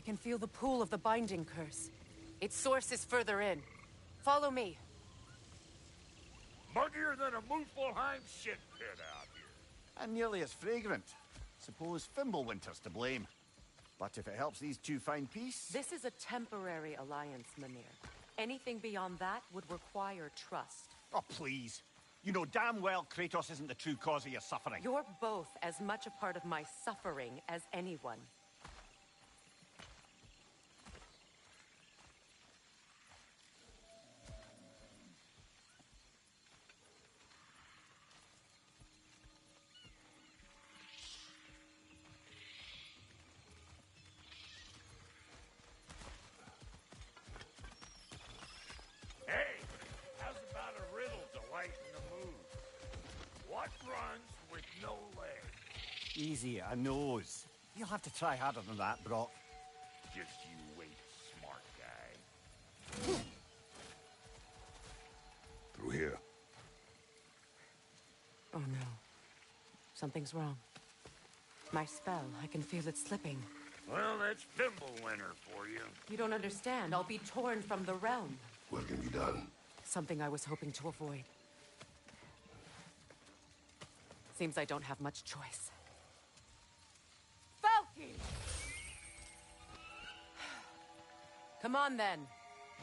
can feel the pool of the binding curse. Its source is further in. Follow me. Muggier than a Muspelheim shit pit out here. And nearly as fragrant. Suppose Fimbulwinter's to blame. But if it helps these two find peace... This is a temporary alliance, Mimir. Anything beyond that would require trust. Oh, please. You know damn well Kratos isn't the true cause of your suffering. You're both as much a part of my suffering as anyone. Hey, how's about a riddle to lighten the mood? What runs with no legs? Easy, a nose. You'll have to try harder than that, Brock. Just you wait, smart guy. Through here. Oh no. Something's wrong. My spell, I can feel it slipping. Well, that's Fimbulwinter for you. You don't understand. I'll be torn from the realm. What can be done? Something I was hoping to avoid. Seems I don't have much choice. Falky! Come on, then.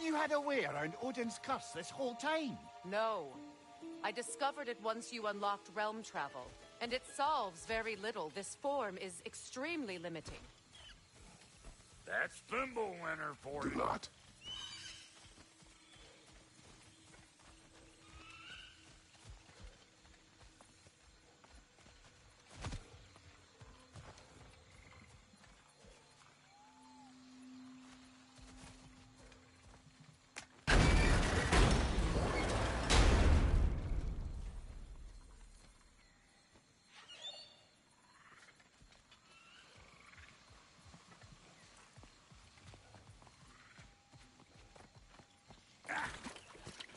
You had a way around Odin's curse this whole time? No. I discovered it once you unlocked realm travel. And it solves very little. This form is extremely limiting. That's Fimbulwinter for Do you. not.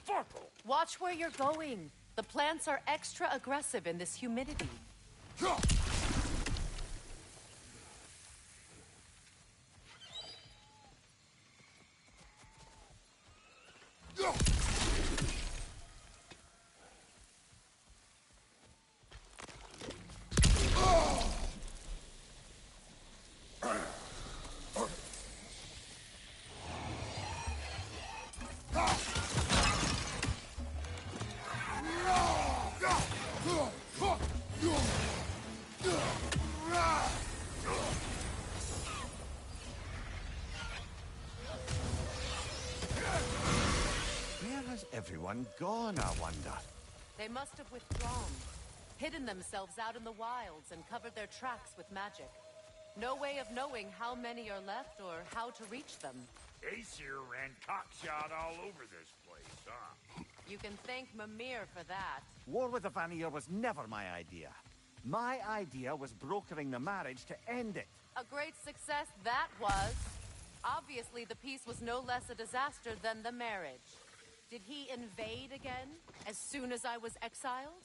Farkle! Watch where you're going. The plants are extra aggressive in this humidity. Where has everyone gone, I wonder? They must have withdrawn, hidden themselves out in the wilds and covered their tracks with magic. No way of knowing how many are left or how to reach them. Aesir ran cockshot all over this place, huh? You can thank Mimir for that. War with the Vanir was never my idea. My idea was brokering the marriage to end it. A great success that was. Obviously, the peace was no less a disaster than the marriage. Did he invade again, as soon as I was exiled?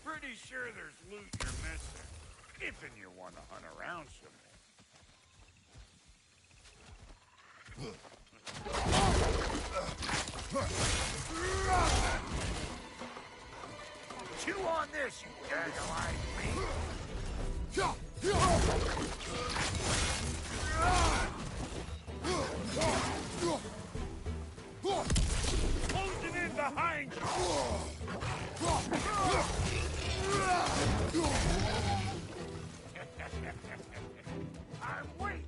Pretty sure there's loot you're missing. If and you want to hunt around some more. Chew on this, you gaggle-eyed Closing in behind you! I'm waiting!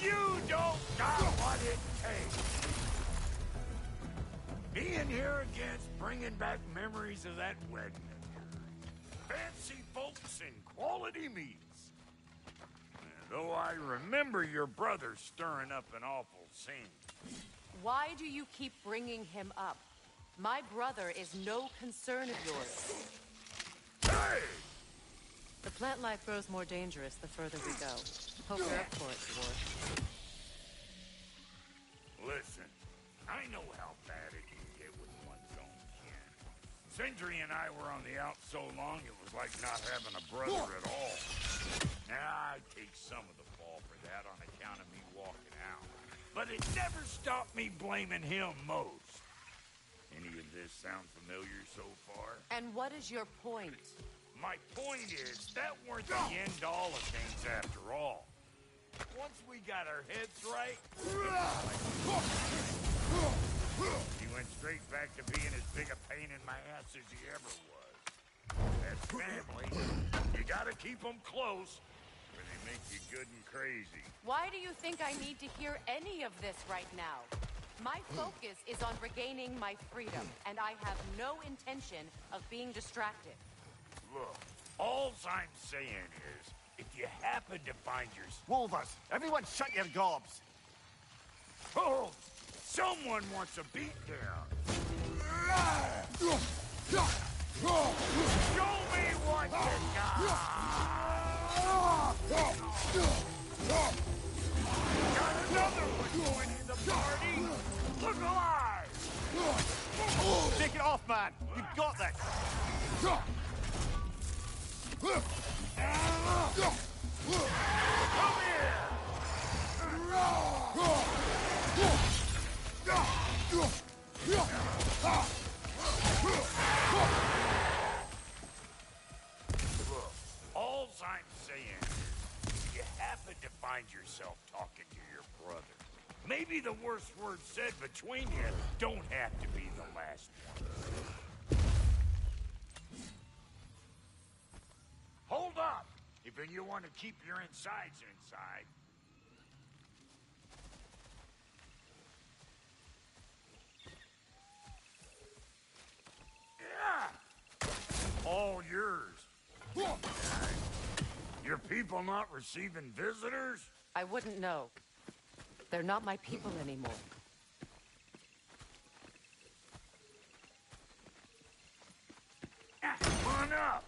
You don't got what it takes! Being here against bringing back memories of that wedding of yours. Fancy folks and quality meats. Though I remember your brother stirring up an awful scene. Why do you keep bringing him up? My brother is no concern of yours. Hey! The plant life grows more dangerous the further we go. Hope you're up for it, Dwarf. Listen, I know how bad it can get with one's own kin. Sindri and I were on the out so long it was like not having a brother at all. Now I take some of the fall for that on account of me walking out. But it never stopped me blaming him most. Any of this sound familiar so far? And what is your point? My point is, that weren't the end all of things after all. Once we got our heads right, he went straight back to being as big a pain in my ass as he ever was. That's family. You gotta keep them close, or they make you good and crazy. Why do you think I need to hear any of this right now? My focus is on regaining my freedom, and I have no intention of being distracted. Look, all I'm saying is, if you happen to find yourself... Wolvers, everyone shut your gobs. Oh, someone wants a beatdown. Show me what you got. Got another one joining the party. Look alive. Take it off, man. You've got this. Come here. Look, all I'm saying is, if you happen to find yourself talking to your brother, maybe the worst word said between you don't have to be the last one. Hold up! If you want to keep your insides inside. Yeah! All yours. Your people not receiving visitors? I wouldn't know. They're not my people anymore. Come on up.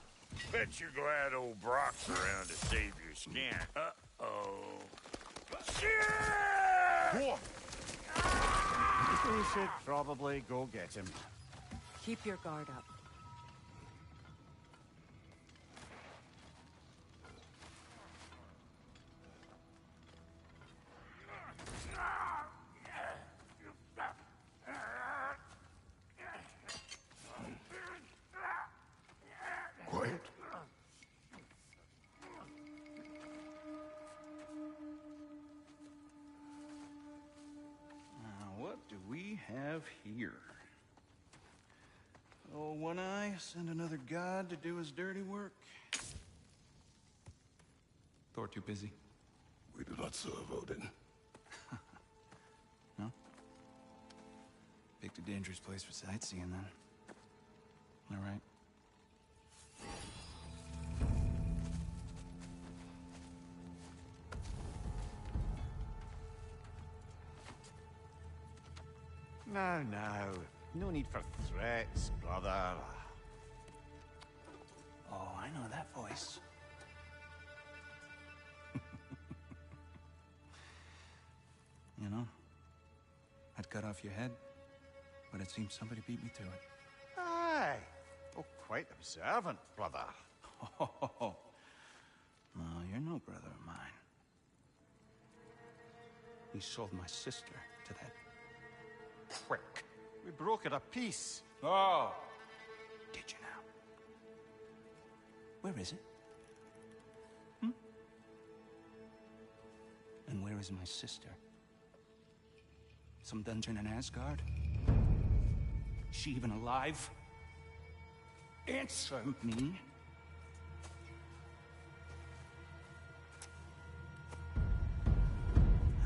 Bet you're glad old Brock's around to save your skin. Uh-oh. Shit! Whoa. We should probably go get him. Keep your guard up. Quiet. What do we have here? Oh, One Eye, send another god to do his dirty work. Thor too busy? We do not serve Odin. No? Picked a dangerous place for sightseeing, then. All right. Now, no need for threats, brother. Oh, I know that voice. You know, I'd cut off your head, but it seems somebody beat me to it. Aye. Oh, quite observant, brother. Oh, no, you're no brother of mine. You sold my sister to that prick. We brokered a peace. Oh! Did you now? Where is it? And where is my sister? Some dungeon in Asgard? Is she even alive? Answer me.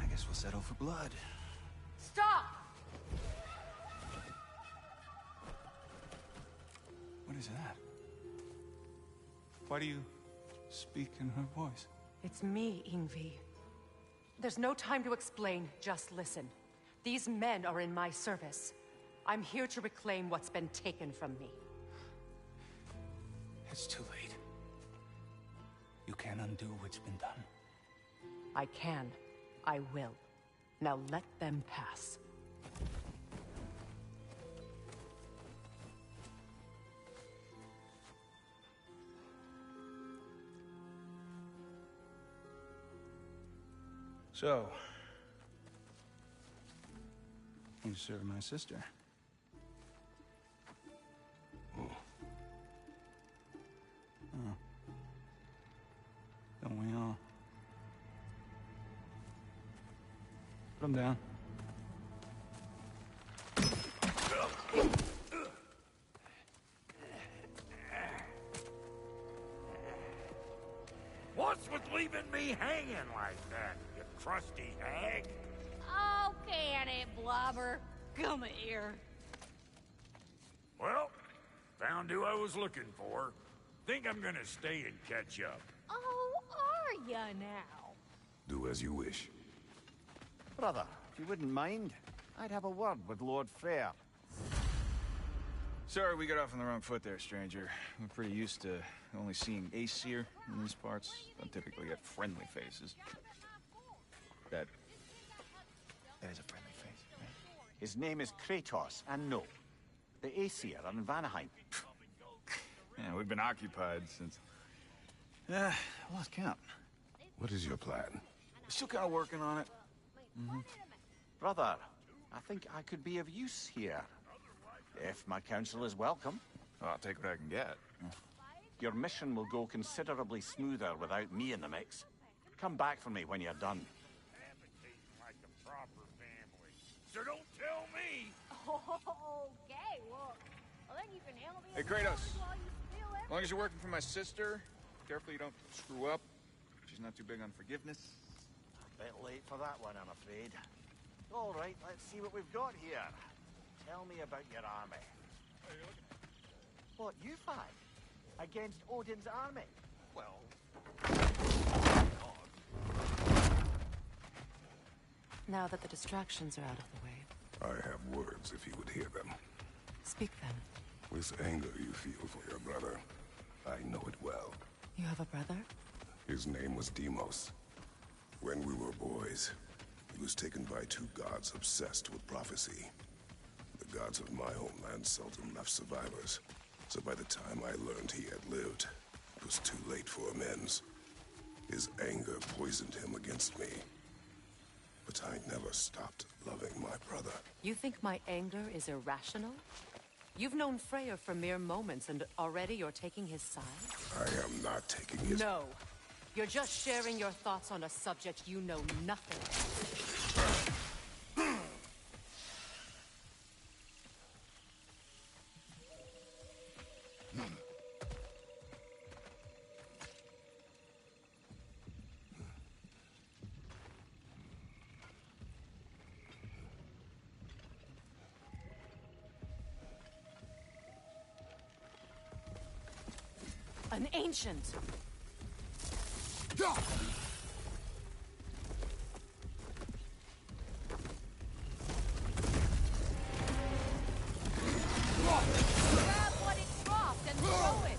I guess we'll settle for blood. Stop! What is that? Why do you speak in her voice. It's me, Ingvi. There's no time to explain, just listen. These men are in my service. I'm here to reclaim what's been taken from me. It's too late. You can't undo what's been done. I can. I will. Now let them pass. So, you serve my sister. Oh. Don't we all? Put him down. What's with leaving me hanging like that, you crusty hag? Oh, can it, Blobber? Come here. Well, found who I was looking for. Think I'm gonna stay and catch up. Oh, are ya now? Do as you wish. Brother, if you wouldn't mind, I'd have a word with Lord Freyr. Sorry we got off on the wrong foot there, stranger. We're pretty used to only seeing Aesir in these parts. Don't typically get friendly faces. That is a friendly face, right? His name is Kratos, and no, the Aesir are in Vanaheim. Yeah, we've been occupied since... I lost count. What is your plan? Still kind of working on it. Brother, I think I could be of use here. If my counsel is welcome. Well, I'll take what I can get. Your mission will go considerably smoother without me in the mix. Come back for me when you're done. Advocating like a proper family. So don't tell me! Okay, well then you can handle the Hey, Kratos. As long as you're working for my sister, careful you don't screw up. She's not too big on forgiveness. A bit late for that one, I'm afraid. All right, let's see what we've got here. Tell me about your army. What, you fight? Against Odin's army? Well... Now that the distractions are out of the way, I have words if you would hear them. speak then. This anger you feel for your brother, I know it well. You have a brother? His name was Deimos. When we were boys, he was taken by two gods obsessed with prophecy. The gods of my homeland seldom left survivors, so by the time I learned he had lived, it was too late for amends. His anger poisoned him against me. But I never stopped loving my brother. You think my anger is irrational? You've known Freyr for mere moments, and already you're taking his side? I am not taking his... No. You're just sharing your thoughts on a subject you know nothing of. An ancient! Grab what it dropped and throw it.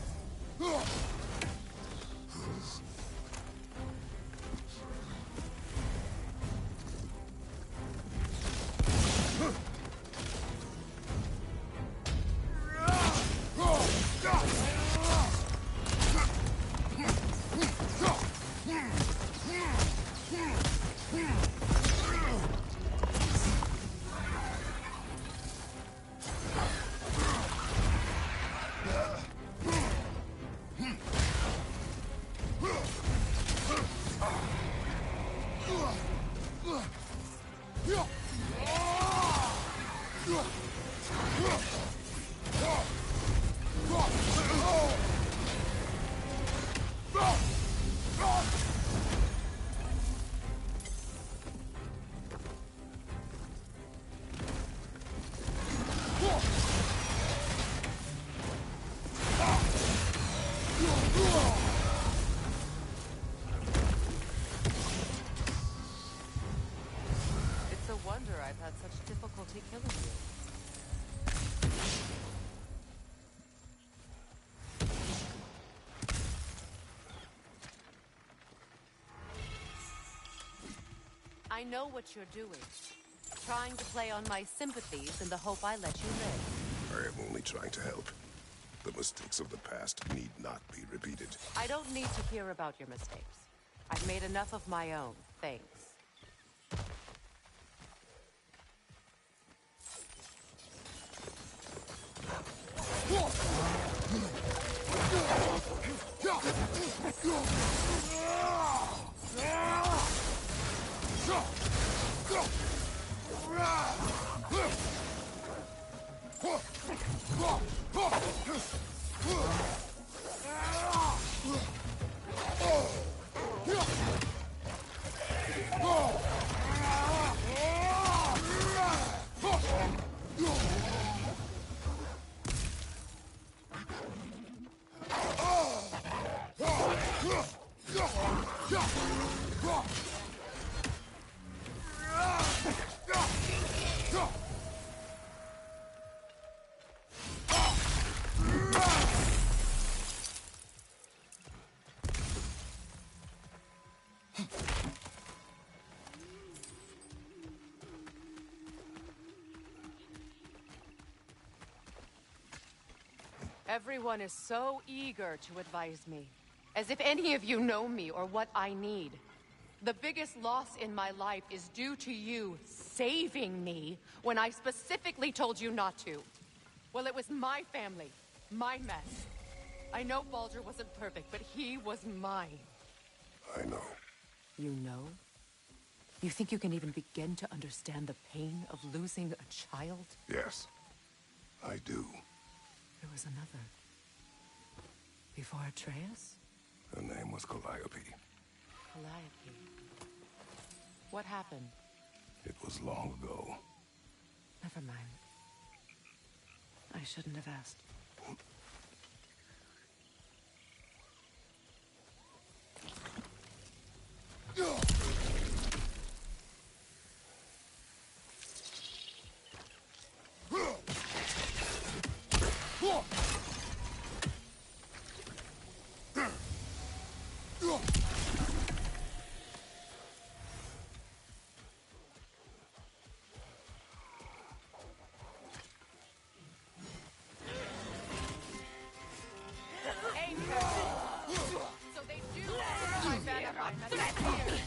difficulty killing you. I know what you're doing. Trying to play on my sympathies in the hope I let you live. I am only trying to help. The mistakes of the past need not be repeated. I don't need to hear about your mistakes. I've made enough of my own, thanks. Everyone is so eager to advise me, as if any of you know me or what I need. The biggest loss in my life is due to you saving me when I specifically told you not to. Well, it was my family, my mess. I know Baldur wasn't perfect, but he was mine. I know. You know? You think you can even begin to understand the pain of losing a child? Yes, I do. There was another. Before Atreus? Her name was Calliope. Calliope. What happened? It was long ago. Never mind. I shouldn't have asked. So they do my banner line. That's weird.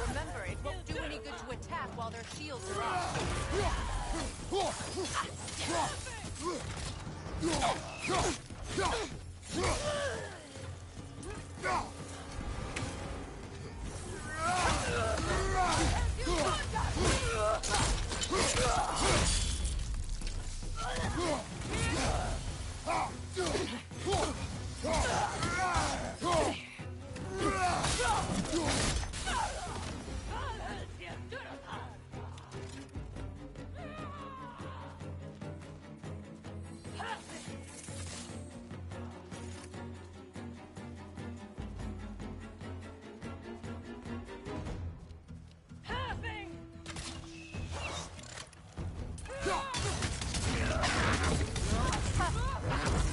Remember, it won't do any good to attack while their shields are up.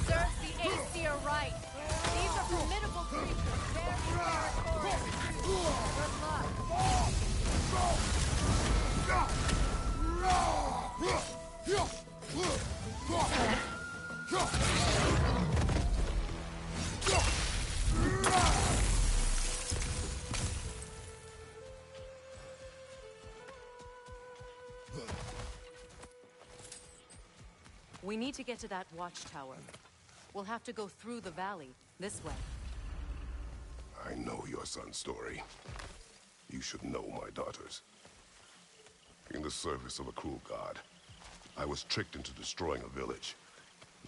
Serves the Aesir right. These are formidable creatures, very territorial. Good luck. We need to get to that watchtower. We'll have to go through the valley, this way. I know your son's story. You should know my daughter's. In the service of a cruel god, I was tricked into destroying a village,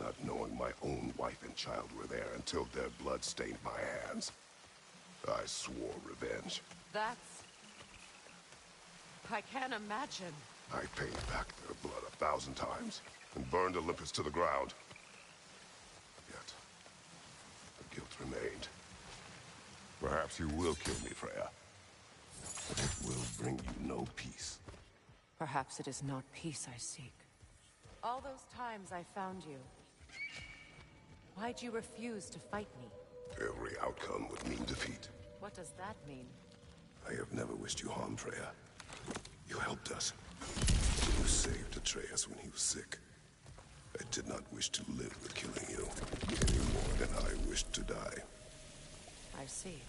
not knowing my own wife and child were there until their blood stained my hands. I swore revenge. That's... I can't imagine. I paid back their blood 1,000 times and burned Olympus to the ground. Yet, the guilt remained. Perhaps you will kill me, Freya. But it will bring you no peace. Perhaps it is not peace I seek. All those times I found you, why'd you refuse to fight me? Every outcome would mean defeat. What does that mean? I have never wished you harm, Freya. You helped us. You saved Atreus when he was sick. I did not wish to live with killing you, any more than I wished to die. I see.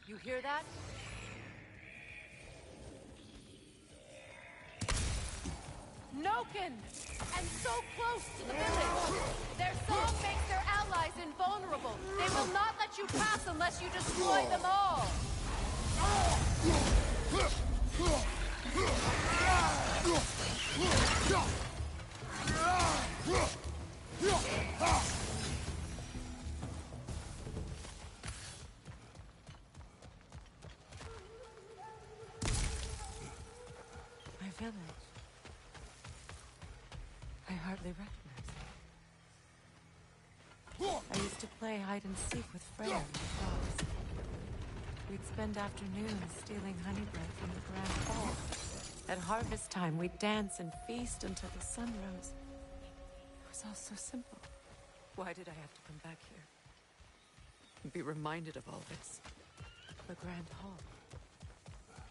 You hear that? Noken! And so close to the village! Their song makes their allies invulnerable. They will not let you pass unless you destroy them all! My village. I hardly recognize it. I used to play hide and seek with Freya and the frogs. We'd spend afternoons stealing honey bread from the grand hall. At harvest time, we'd dance and feast until the sun rose. It was all so simple. Why did I have to come back here? And be reminded of all this? The grand hall.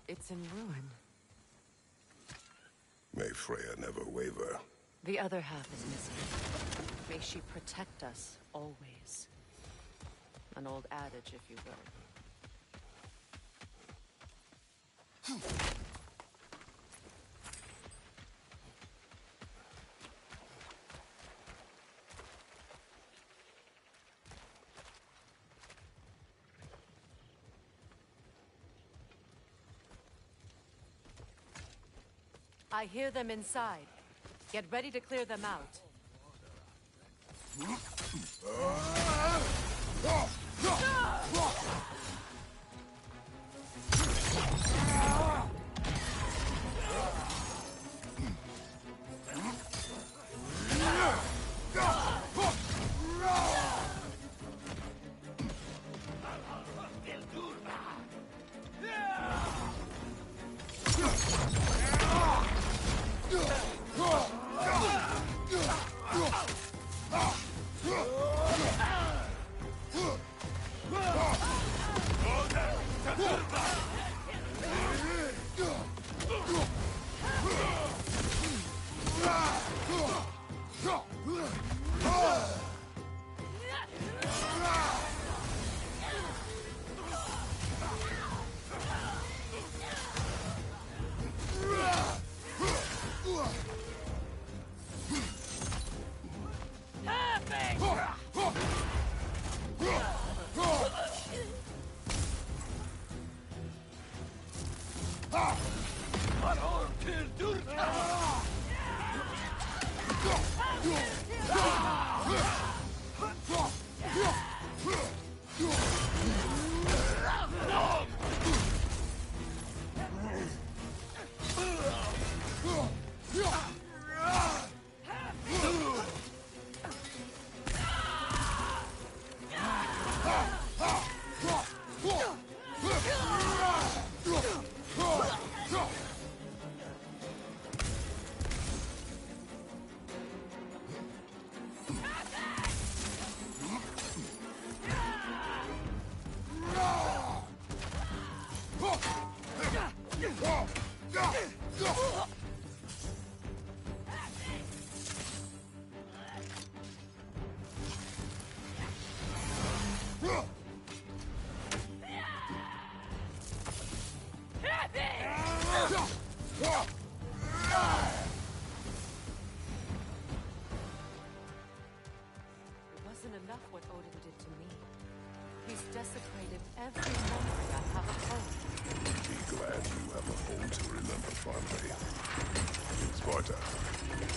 It's in ruin. May Freya never waver. The other half is missing. May she protect us, always. An old adage, if you will. I hear them inside. Get ready to clear them out. Enough what Odin did to me. He's desecrated every memory I have of home. Be glad you have a home to remember fondly. Sparta,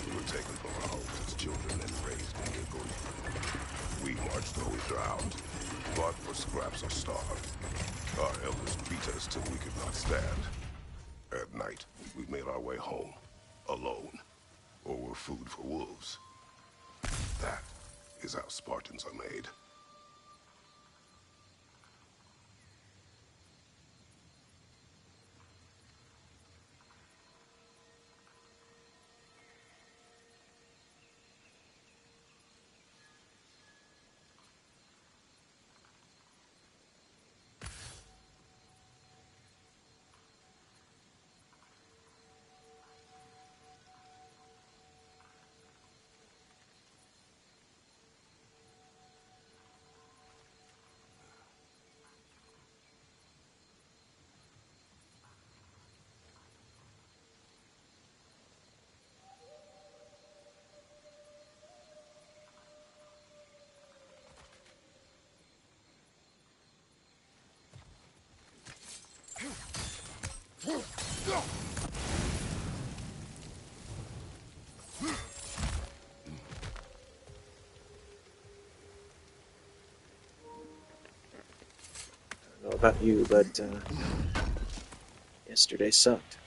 we were taken from our homes as children and raised night, we made our way home, alone, or were food for wolves. That is how Spartans are made. I don't know about you, but yesterday sucked.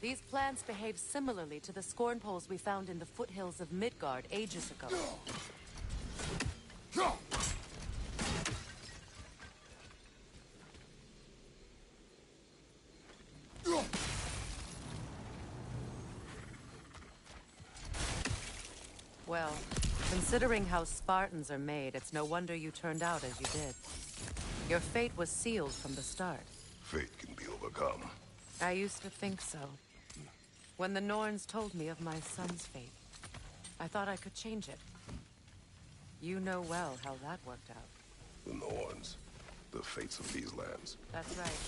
These plants behave similarly to the scorn poles we found in the foothills of Midgard ages ago. Well, considering how Spartans are made, it's no wonder you turned out as you did. Your fate was sealed from the start. Fate can be overcome. I used to think so. When the Norns told me of my son's fate, I thought I could change it. You know well how that worked out. The Norns, the fates of these lands. That's right.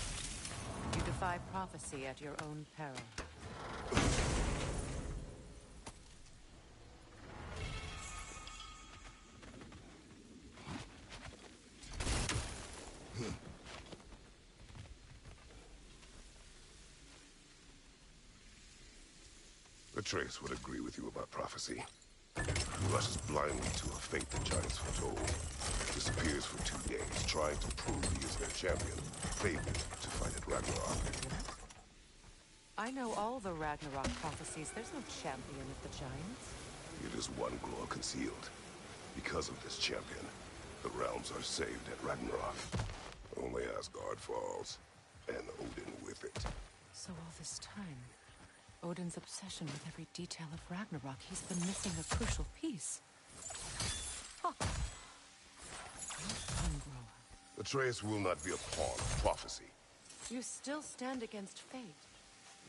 You defy prophecy at your own peril. Atreus would agree with you about prophecy. He rushes blindly to a fate the giants foretold. Disappears for 2 days, trying to prove he is their champion. Favored to fight at Ragnarok. I know all the Ragnarok prophecies. There's no champion of the giants. It is one glow concealed. Because of this champion, the realms are saved at Ragnarok. Only Asgard falls, and Odin with it. So all this time, Odin's obsession with every detail of Ragnarok, he's been missing a crucial piece. Huh. Atreus will not be a pawn of prophecy. You still stand against fate,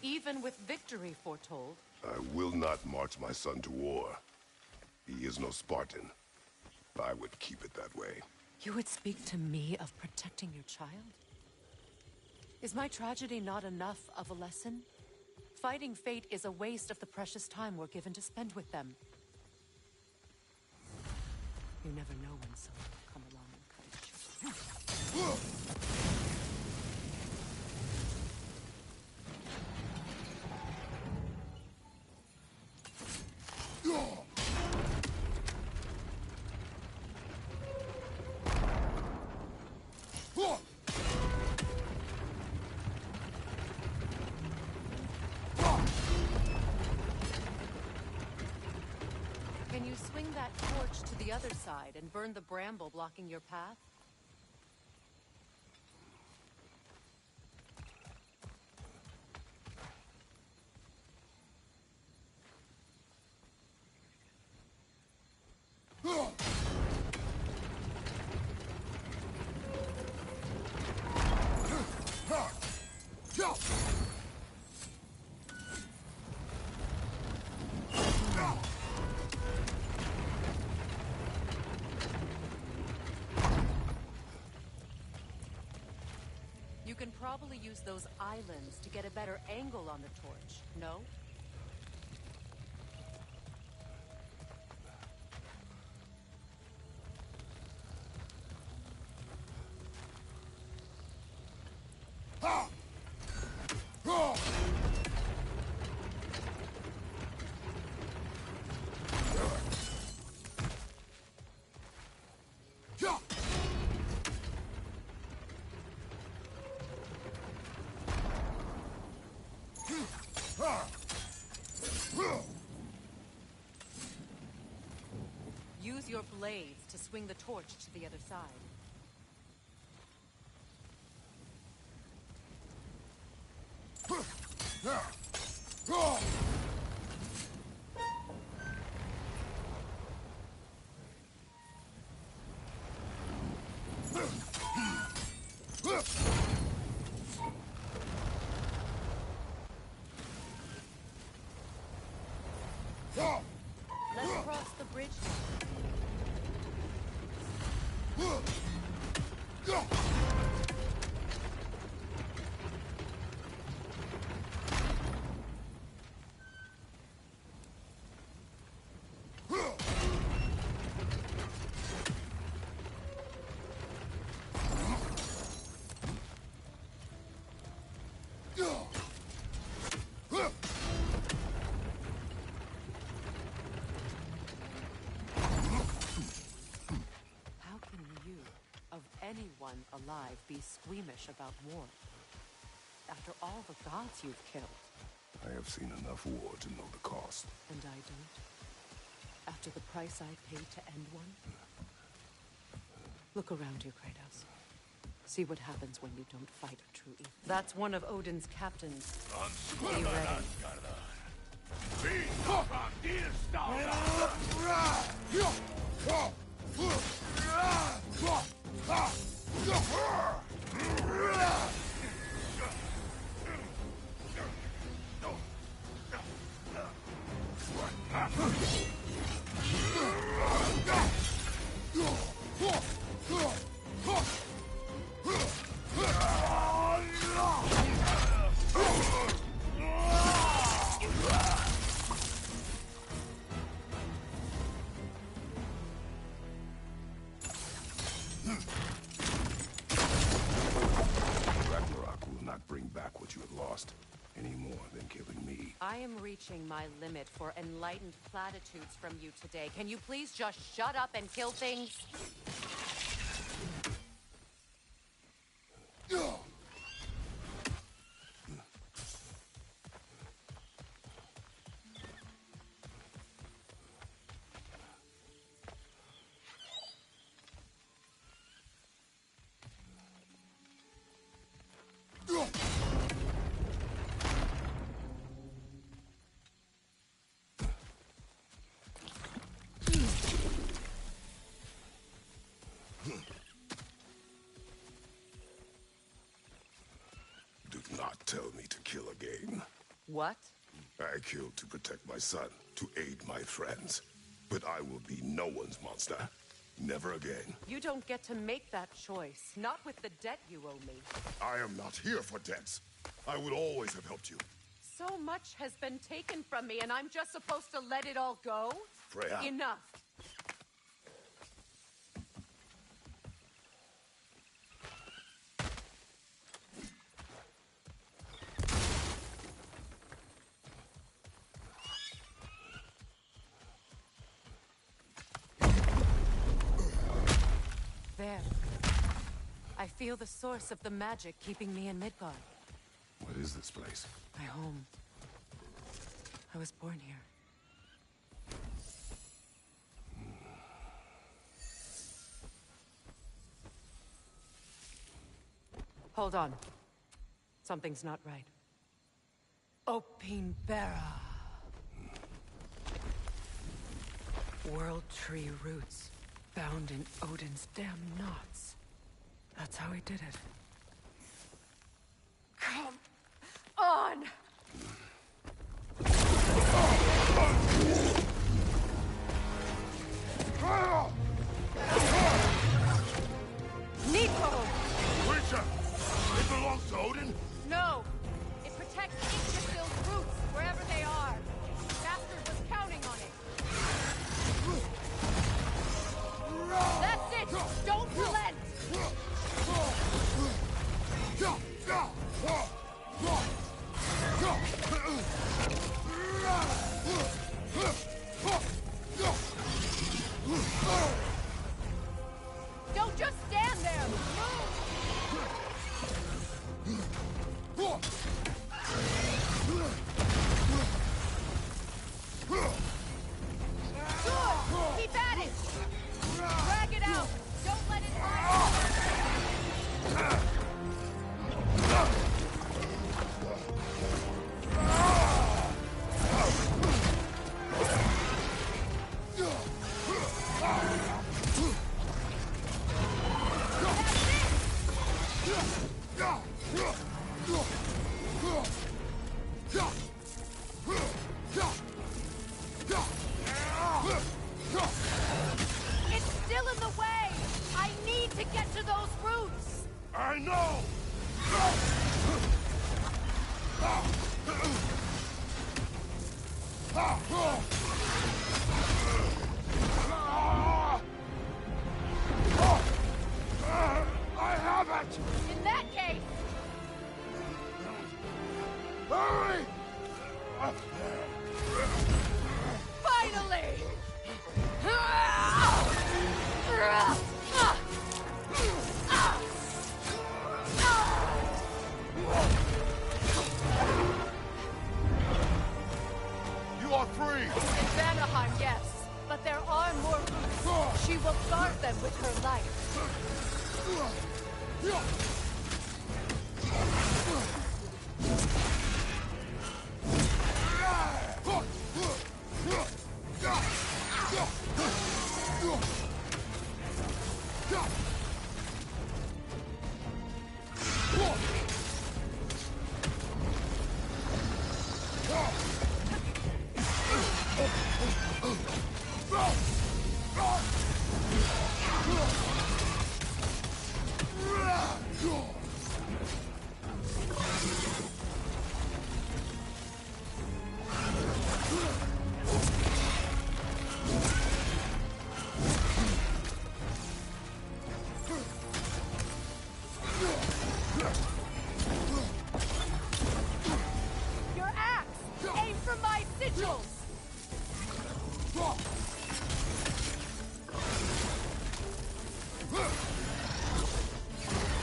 even with victory foretold. I will not march my son to war. He is no Spartan. I would keep it that way. You would speak to me of protecting your child? Is my tragedy not enough of a lesson? Fighting fate is a waste of the precious time we're given to spend with them. You never know when someone will come along and cut it short. Can you swing that torch to the other side and burn the bramble blocking your path? You can probably use those islands to get a better angle on the torch, no? Use your blades to swing the torch to the other side. Let's cross the bridge now. Anyone alive be squeamish about war? After all the gods you've killed. I have seen enough war to know the cost. And I don't? After the price I paid to end one? Look around you, Kratos. See what happens when you don't fight a true evil. That's one of Odin's captains. Be ready. Ragnarok will not bring back what you have lost, any more than killing me. I am reaching my limit for enlightened platitudes from you today. Can you please just shut up and kill things? Do not tell me to kill again. What? I killed to protect my son, to aid my friends. But I will be no one's monster. Never again. You don't get to make that choice. Not with the debt you owe me. I am not here for debts. I would always have helped you. So much has been taken from me, and I'm just supposed to let it all go? Freya. Enough. There. I feel the source of the magic keeping me in Midgard. What is this place? My home. I was born here. Hold on. Something's not right. Opinbera. World tree roots. Bound in Odin's damn knots. That's how he did it. Come on! Nico! Witcher! It belongs to Odin? No! It protects Yggdrasil's roots, wherever they are. Bastard was counting on it. That's it! Don't relent! Don't just stand there! Good! Keep at it! Drag it out! Don't let it It's still in the way! I need to get to those roots! I know! I have it! In that case, Hurry! finally! You are free! In Vanaheim, yes. But there are more roots. She will guard them with her life. Your axe! Aim for my sigils!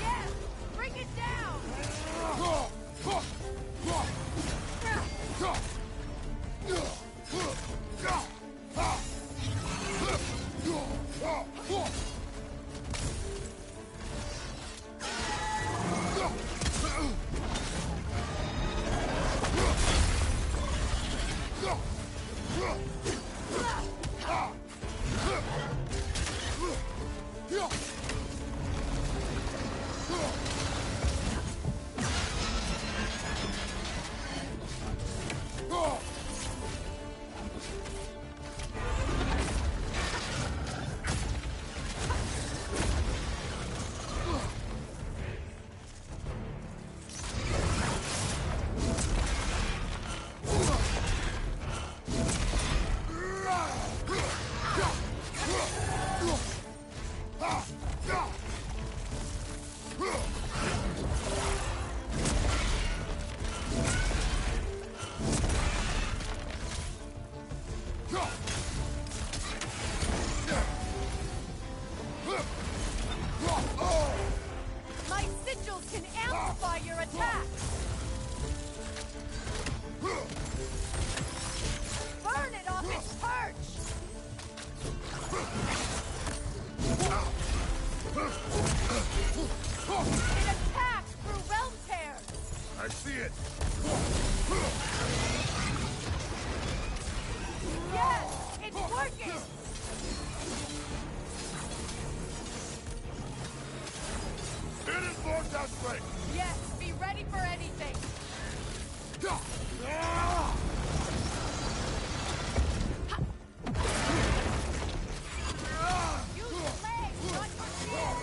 Yes! Bring it down! My sigils can amplify your attack! Burn it off its perch! It attacks through realm tears! I see it! Yes! It's working! It is more desperate! Yes, be ready for anything! Use your legs, not your chin!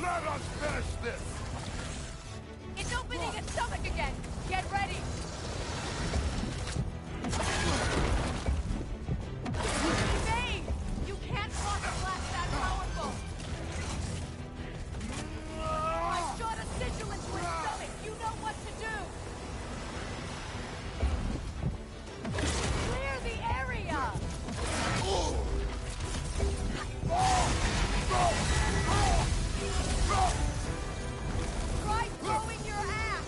Let us finish this! It's opening its stomach again! Get ready! Evade! You can't block a blast that powerful! I shot a sigil into its stomach! You know what to do! Clear the area! Try blowing your ass!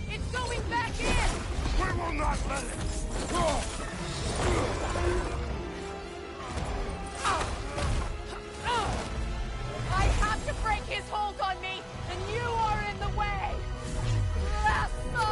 It's going back in! We will not let it! I have to break his hold on me, and you are in the way! Lasso!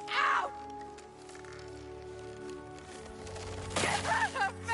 Ow! Get out of me!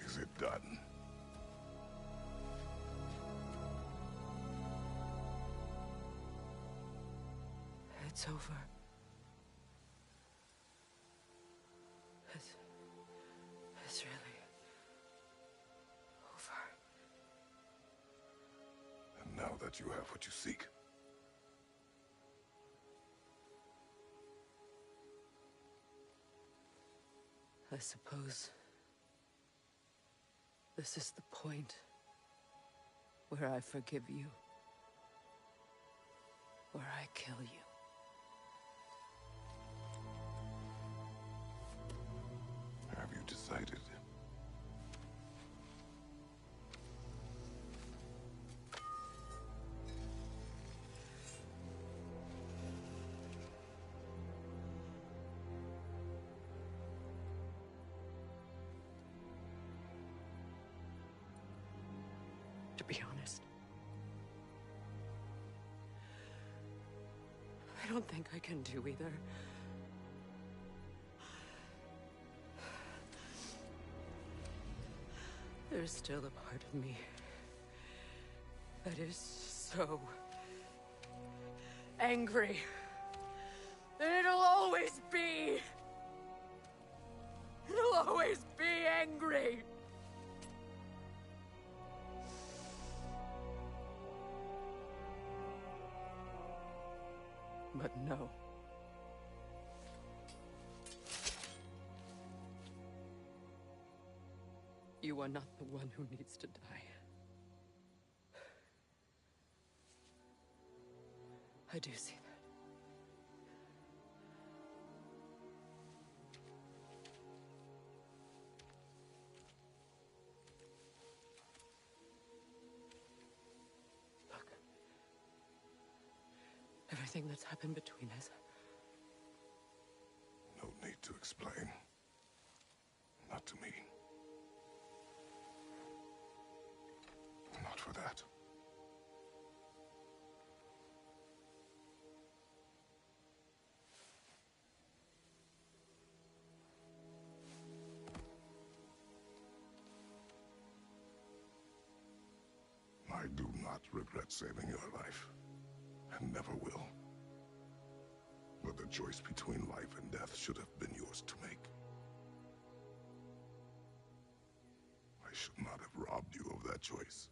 Is it done? It's over. It's really over. And now that you have what you seek, I suppose this is the point where I forgive you, where I kill you. have you decided? To be honest, I don't think I can do either. There's still a part of me that is so angry that it'll always But no. You are not the one who needs to die. I do see that. Look. Everything that's happened between us. No need to explain. Not to me. Not for that. I do not regret saving your life, and never will. But the choice between life and death should have been yours to make. I should not have robbed you of that choice.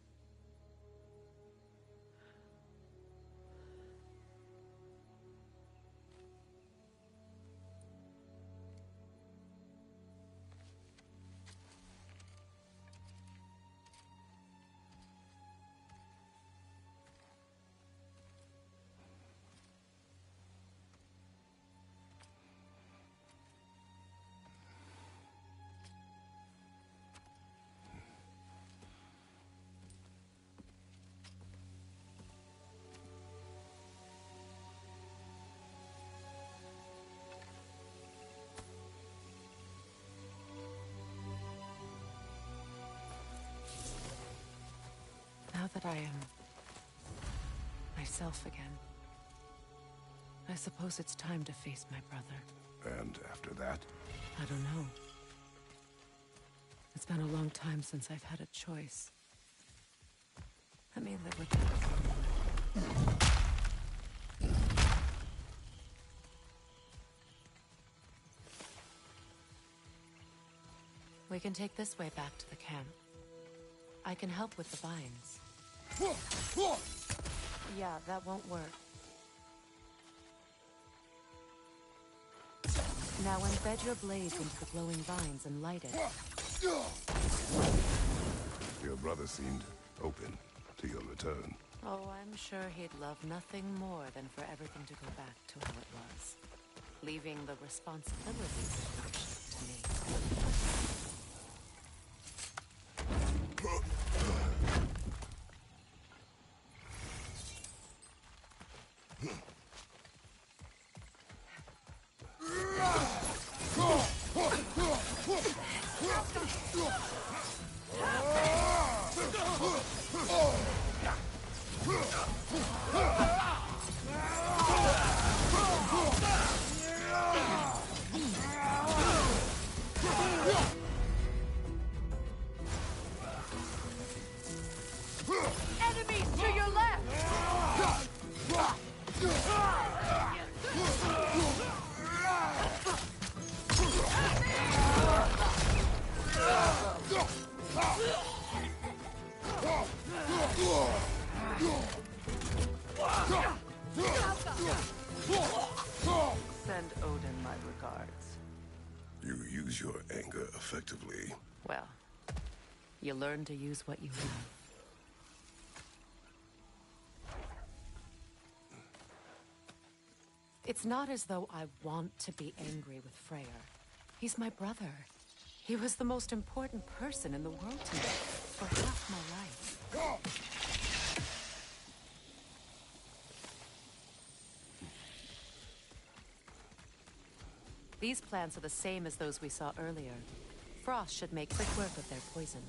Now that I am myself again, I suppose it's time to face my brother. And after that? I don't know. It's been a long time since I've had a choice. Let me live with it. We can take this way back to the camp. I can help with the vines. Yeah, that won't work. Now embed your blades into the glowing vines and light it. Your brother seemed open to your return. Oh, I'm sure he'd love nothing more than for everything to go back to how it was. Leaving the responsibilities of leadership to me. Enemies to your left! Send Odin my regards. You use your anger effectively. Well, you learn to use what you have. It's not as though I want to be angry with Freyr. He's my brother. He was the most important person in the world to me for half my life. These plants are the same as those we saw earlier. Frost should make quick work of their poison.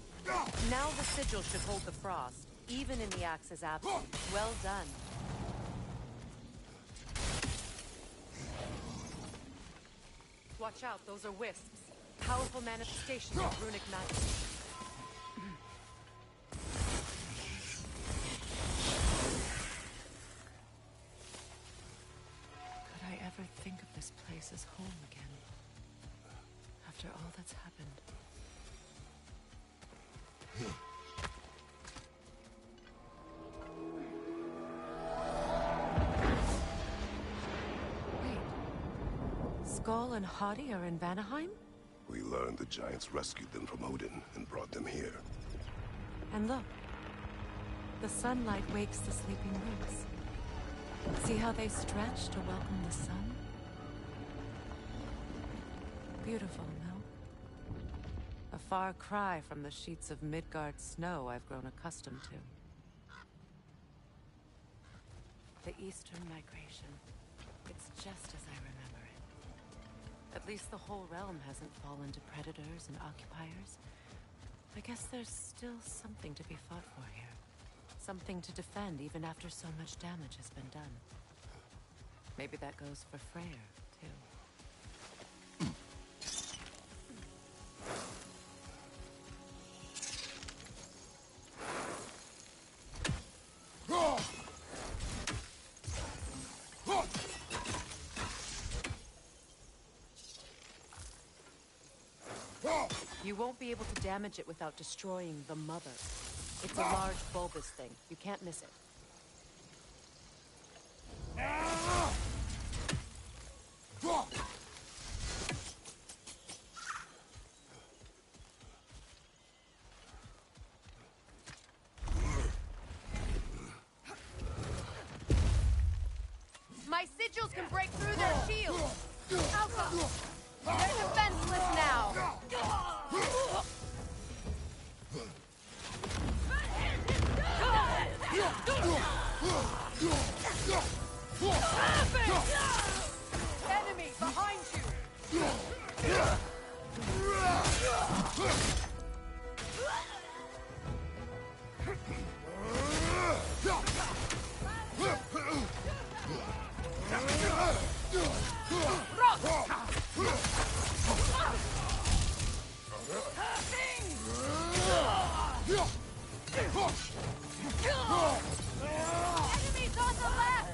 Now the sigil should hold the frost, even in the axe's absence. Well done. Watch out, those are wisps. Powerful manifestations of runic magic. Could I ever think of this place as home again? After all that's happened. Skull and Hati are in Vanaheim? We learned the giants rescued them from Odin and brought them here. And look. The sunlight wakes the sleeping roots. See how they stretch to welcome the sun? Beautiful, no? A far cry from the sheets of Midgard snow I've grown accustomed to. The Eastern Migration. It's just as I remember it. At least the whole realm hasn't fallen to predators and occupiers. I guess there's still something to be fought for here. Something to defend even after so much damage has been done. Maybe that goes for Freyr, too. You won't be able to damage it without destroying the mother. It's a large bulbous thing. You can't miss it. My sigils can break through their shields! Alpha! They're defenseless now! Enemy behind you! Enemies on the left!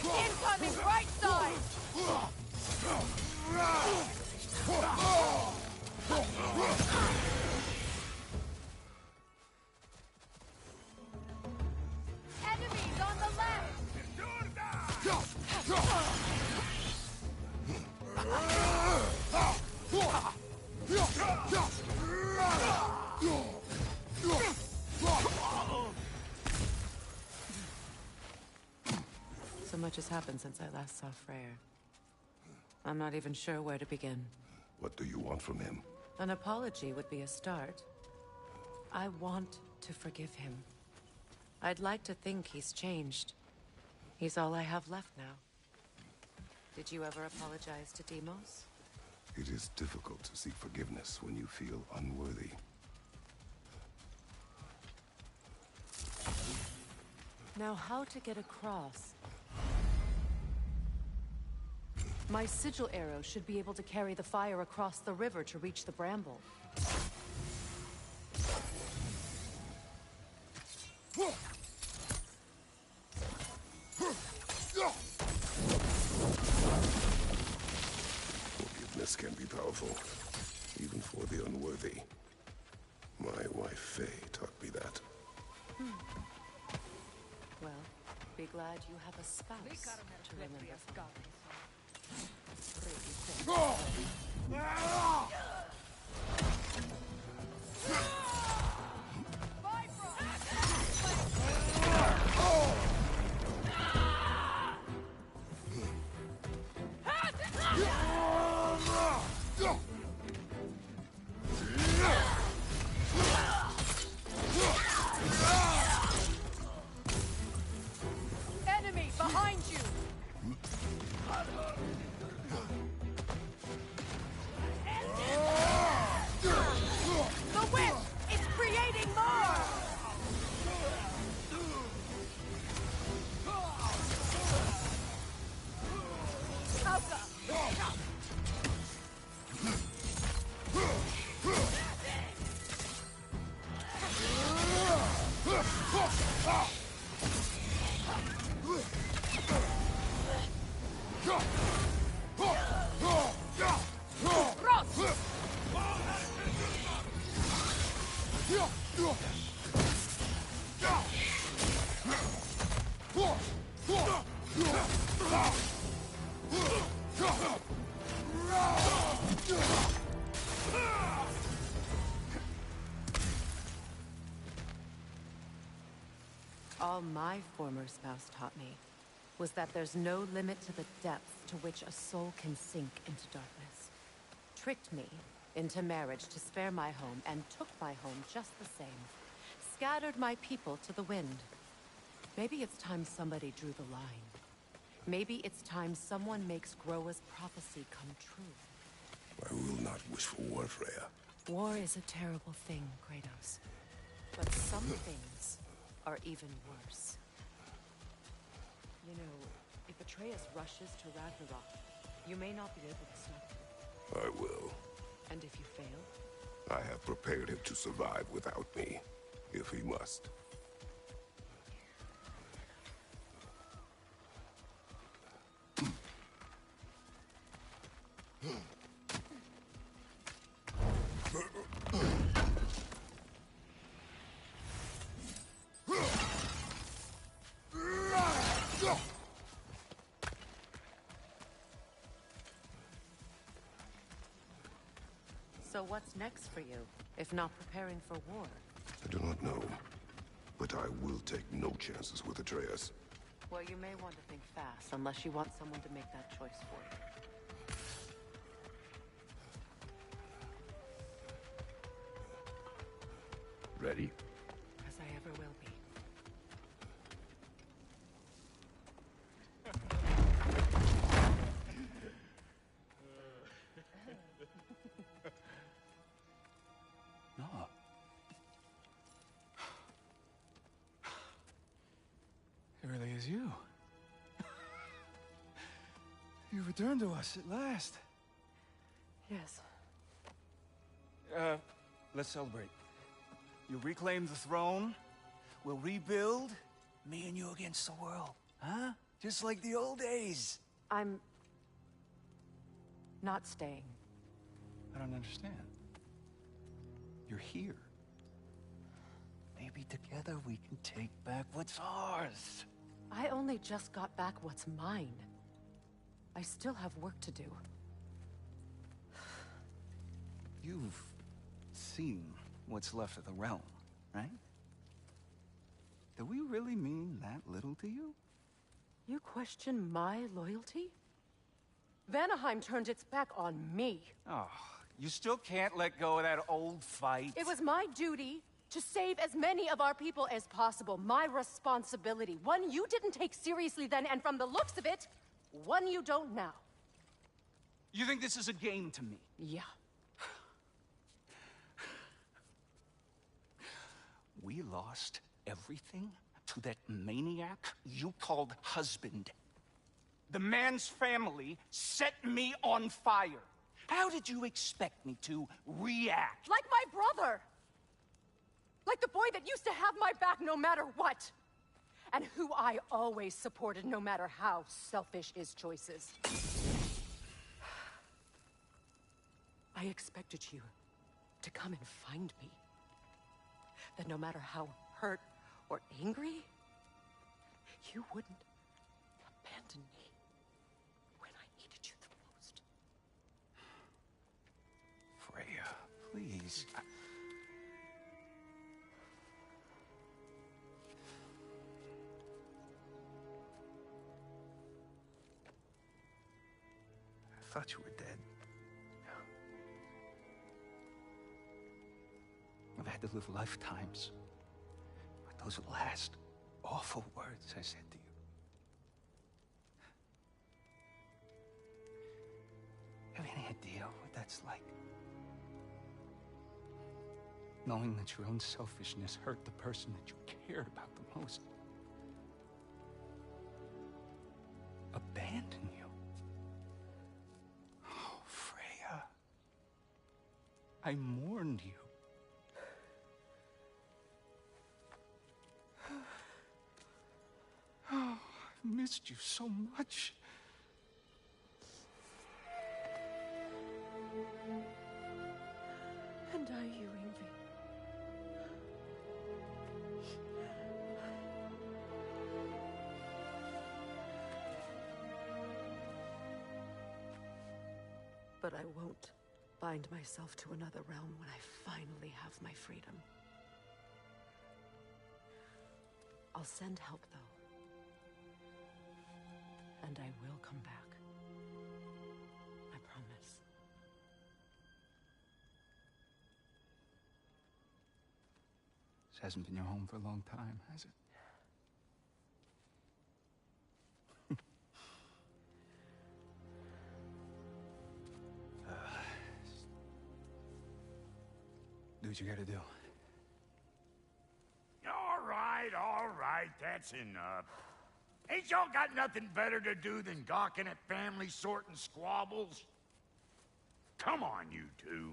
Incoming right side! Enemies on the left! So much has happened since I last saw Freyr. I'm not even sure where to begin. What do you want from him? An apology would be a start. I want to forgive him. I'd like to think he's changed. He's all I have left now. Did you ever apologize to Deimos? It is difficult to seek forgiveness when you feel unworthy. Now, how to get across? My sigil arrow should be able to carry the fire across the river to reach the bramble. Forgiveness can be powerful, even for the unworthy. My wife Faye taught me that. Well, be glad you have a spouse to remember from. Enemy behind you! The whip! It's creating more! Alpha! All my former spouse taught me was that there's no limit to the depths to which a soul can sink into darkness. Tricked me into marriage to spare my home, and took my home just the same. Scattered my people to the wind. Maybe it's time somebody drew the line. Maybe it's time someone makes Groa's prophecy come true. I will not wish for war, Freya. War is a terrible thing, Kratos. But some things are even worse. You know, if Atreus rushes to Ragnarok, you may not be able to stop him. I will. And if you fail? I have prepared him to survive without me, if he must. So what's next for you, if not preparing for war? I do not know, but I will take no chances with Atreus. Well, you may want to think fast, unless you want someone to make that choice for you. Ready? As I ever will be. No. It really is you. You returned to us at last. Yes. Let's celebrate. You reclaim the throne. We'll rebuild. Me and you against the world. Huh? Just like the old days. I'm... not staying. I don't understand. You're here. Maybe together we can take back what's ours. I only just got back what's mine. I still have work to do. You've seen what's left of the realm, right? Do we really mean that little to you? You question my loyalty? Vanaheim turned its back on me. Oh, you still can't let go of that old fight. It was my duty to save as many of our people as possible. My responsibility. One you didn't take seriously then, and from the looks of it, one you don't now. You think this is a game to me? Yeah. We lost everything to that maniac you called husband. The man's family set me on fire. How did you expect me to react? Like my brother! Like the boy that used to have my back no matter what! And who I always supported no matter how selfish his choices. I expected you to come and find me. That no matter how hurt or angry, you wouldn't abandon me when I needed you the most. Freya, please. I thought you were dead. I've had to live lifetimes with those last awful words I said to you. Have any idea what that's like? Knowing that your own selfishness hurt the person that you cared about the most. Abandon you. Oh, Freya. I mourned you. Oh, I've missed you so much. And I, you, Yngvi. But I won't bind myself to another realm when I finally have my freedom. I'll send help, though. And I will come back. I promise. This hasn't been your home for a long time, has it? Do what you gotta do. All right, that's enough. Ain't y'all got nothing better to do than gawking at family sorting squabbles? Come on, you two.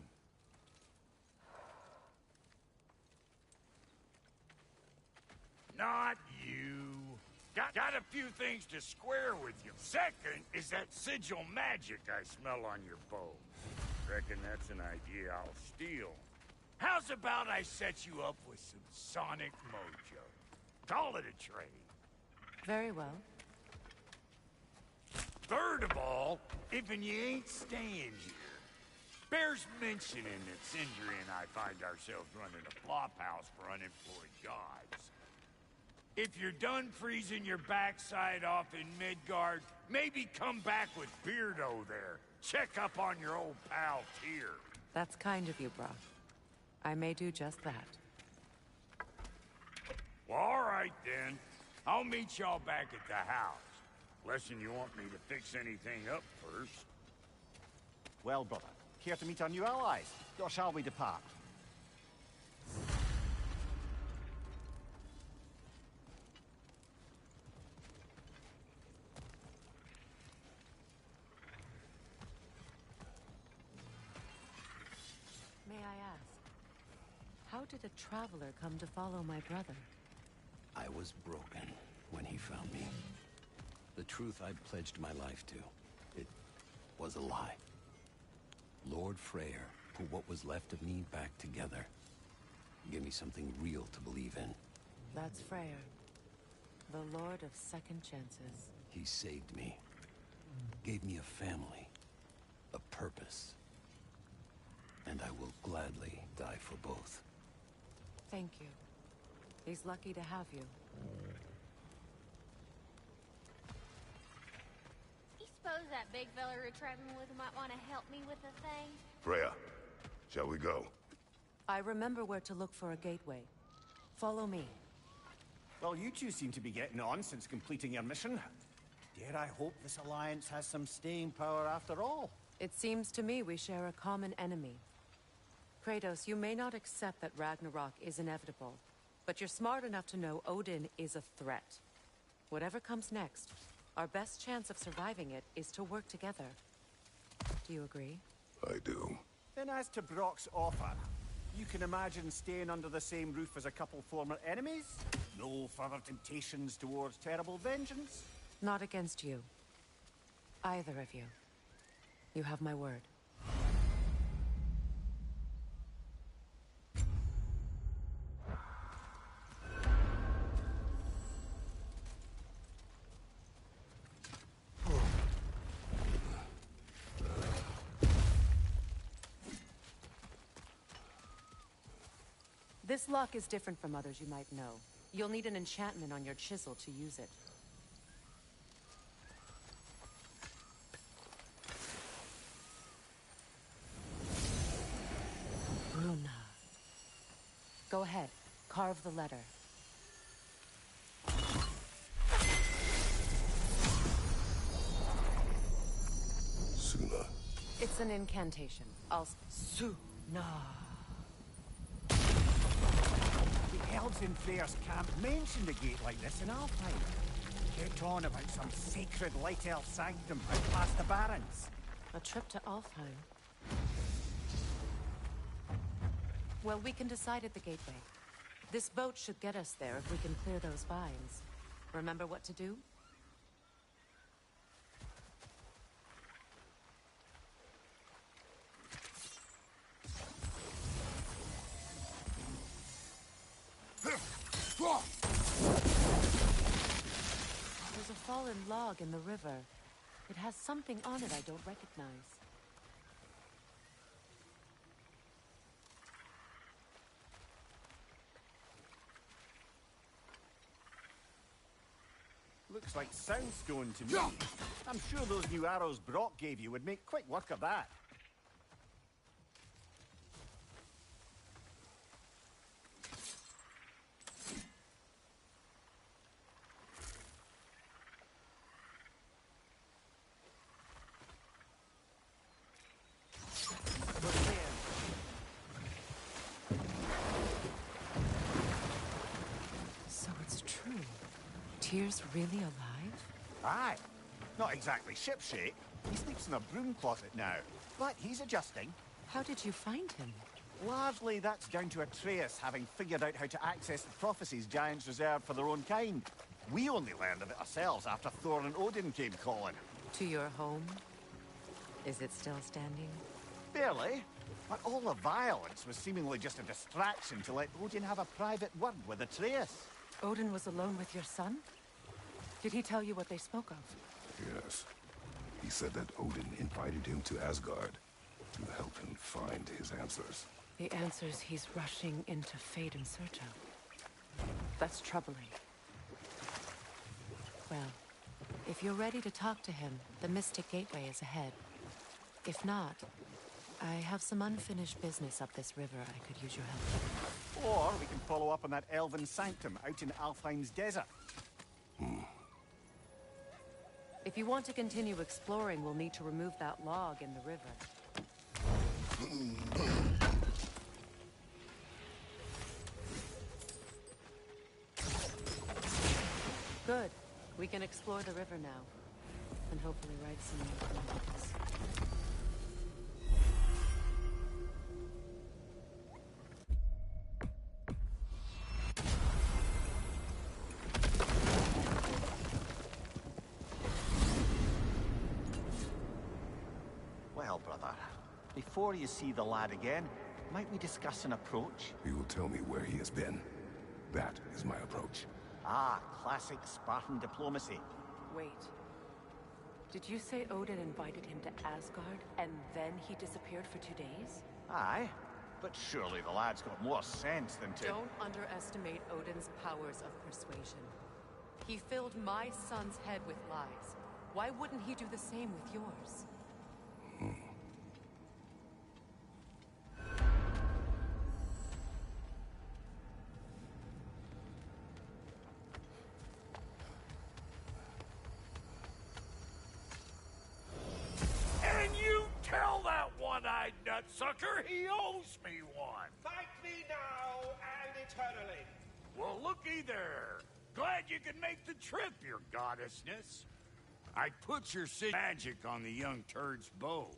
Not you. Got a few things to square with you. Second is that sigil magic I smell on your bow. Reckon that's an idea I'll steal. How's about I set you up with some sonic mojo? Call it a trade. Very well. Third of all, if you ain't staying here, bears mentioning that Sindri and I find ourselves running a flop house for unemployed gods. If you're done freezing your backside off in Midgard, maybe come back with Beardo there. Check up on your old pal Tyr. That's kind of you, Brock. I may do just that. Well, all right then. I'll meet y'all back at the house. Lesson you want me to fix anything up first. Well, brother, care to meet our new allies? Or shall we depart? May I ask, how did a traveler come to follow my brother? I was broken when he found me. The truth I'd pledged my life to, it was a lie. Lord Freyr put what was left of me back together. Give me something real to believe in. That's Freyr, the Lord of Second Chances. He saved me. Gave me a family. A purpose. And I will gladly die for both. Thank you. He's lucky to have you. You suppose that big fella we're traveling with might want to help me with a thing? Freya, shall we go? I remember where to look for a gateway. Follow me. Well, you two seem to be getting on since completing your mission. Dare I hope this alliance has some staying power after all? It seems to me we share a common enemy. Kratos, you may not accept that Ragnarok is inevitable, but you're smart enough to know Odin is a threat. Whatever comes next, our best chance of surviving it is to work together. Do you agree? I do. Then as to Brock's offer, you can imagine staying under the same roof as a couple former enemies? No further temptations towards terrible vengeance? Not against you. Either of you. You have my word. This lock is different from others you might know. You'll need an enchantment on your chisel to use it. Bruna. Go ahead. Carve the letter. Suna. It's an incantation. Suna. The elves in Freyr's camp mentioned a gate like this in Alfheim. Kept on about some sacred light elf sanctum out past the Barrens. A trip to Alfheim. Well, we can decide at the gateway. This boat should get us there if we can clear those vines. Remember what to do? There's a fallen log in the river. It has something on it I don't recognize. looks like soundstone to me. I'm sure those new arrows Brock gave you would make quick work of that. So it's true. Tyr's really alive? Aye. Not exactly shipshape. He sleeps in a broom closet now. But he's adjusting. How did you find him? Largely, that's down to Atreus having figured out how to access the prophecies giants reserved for their own kind. We only learned of it ourselves after Thor and Odin came calling. To your home? Is it still standing? Barely. But all the violence was seemingly just a distraction to let Odin have a private word with Atreus. Odin was alone with your son? Did he tell you what they spoke of? Yes. He said that Odin invited him to Asgard to help him find his answers. The answers he's rushing into fate in search of. That's troubling. Well, if you're ready to talk to him, the Mystic Gateway is ahead. If not, I have some unfinished business up this river I could use your help. Or we can follow up on that elven sanctum out in Alfheim's desert. If you want to continue exploring, we'll need to remove that log in the river. Good. We can explore the river now. And hopefully write some new chronicles. Well, brother, before you see the lad again, might we discuss an approach? He will tell me where he has been. That is my approach. Ah, classic Spartan diplomacy. Wait. Did you say Odin invited him to Asgard, and then he disappeared for 2 days? Aye, but surely the lad's got more sense than to... Don't underestimate Odin's powers of persuasion. He filled my son's head with lies. Why wouldn't he do the same with yours? And you tell that one-eyed nutsucker he owes me one. Fight me now and eternally. Well, looky there. Glad you could make the trip, your goddessness. I put your magic on the young turd's bow.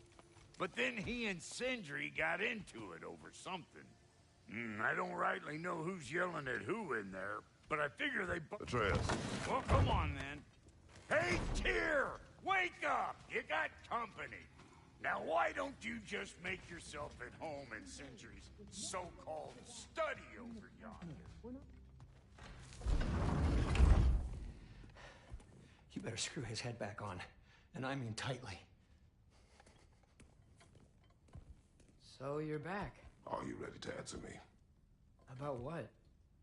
But then he and Sindri got into it over something. I don't rightly know who's yelling at who in there, but I figure they... Atreus. Well, come on, then. Hey, Tyr! Wake up! You got company. Now, why don't you just make yourself at home in Sindri's so-called study over yonder? You better screw his head back on, and I mean tightly. So you're back. Are you ready to answer me? About what?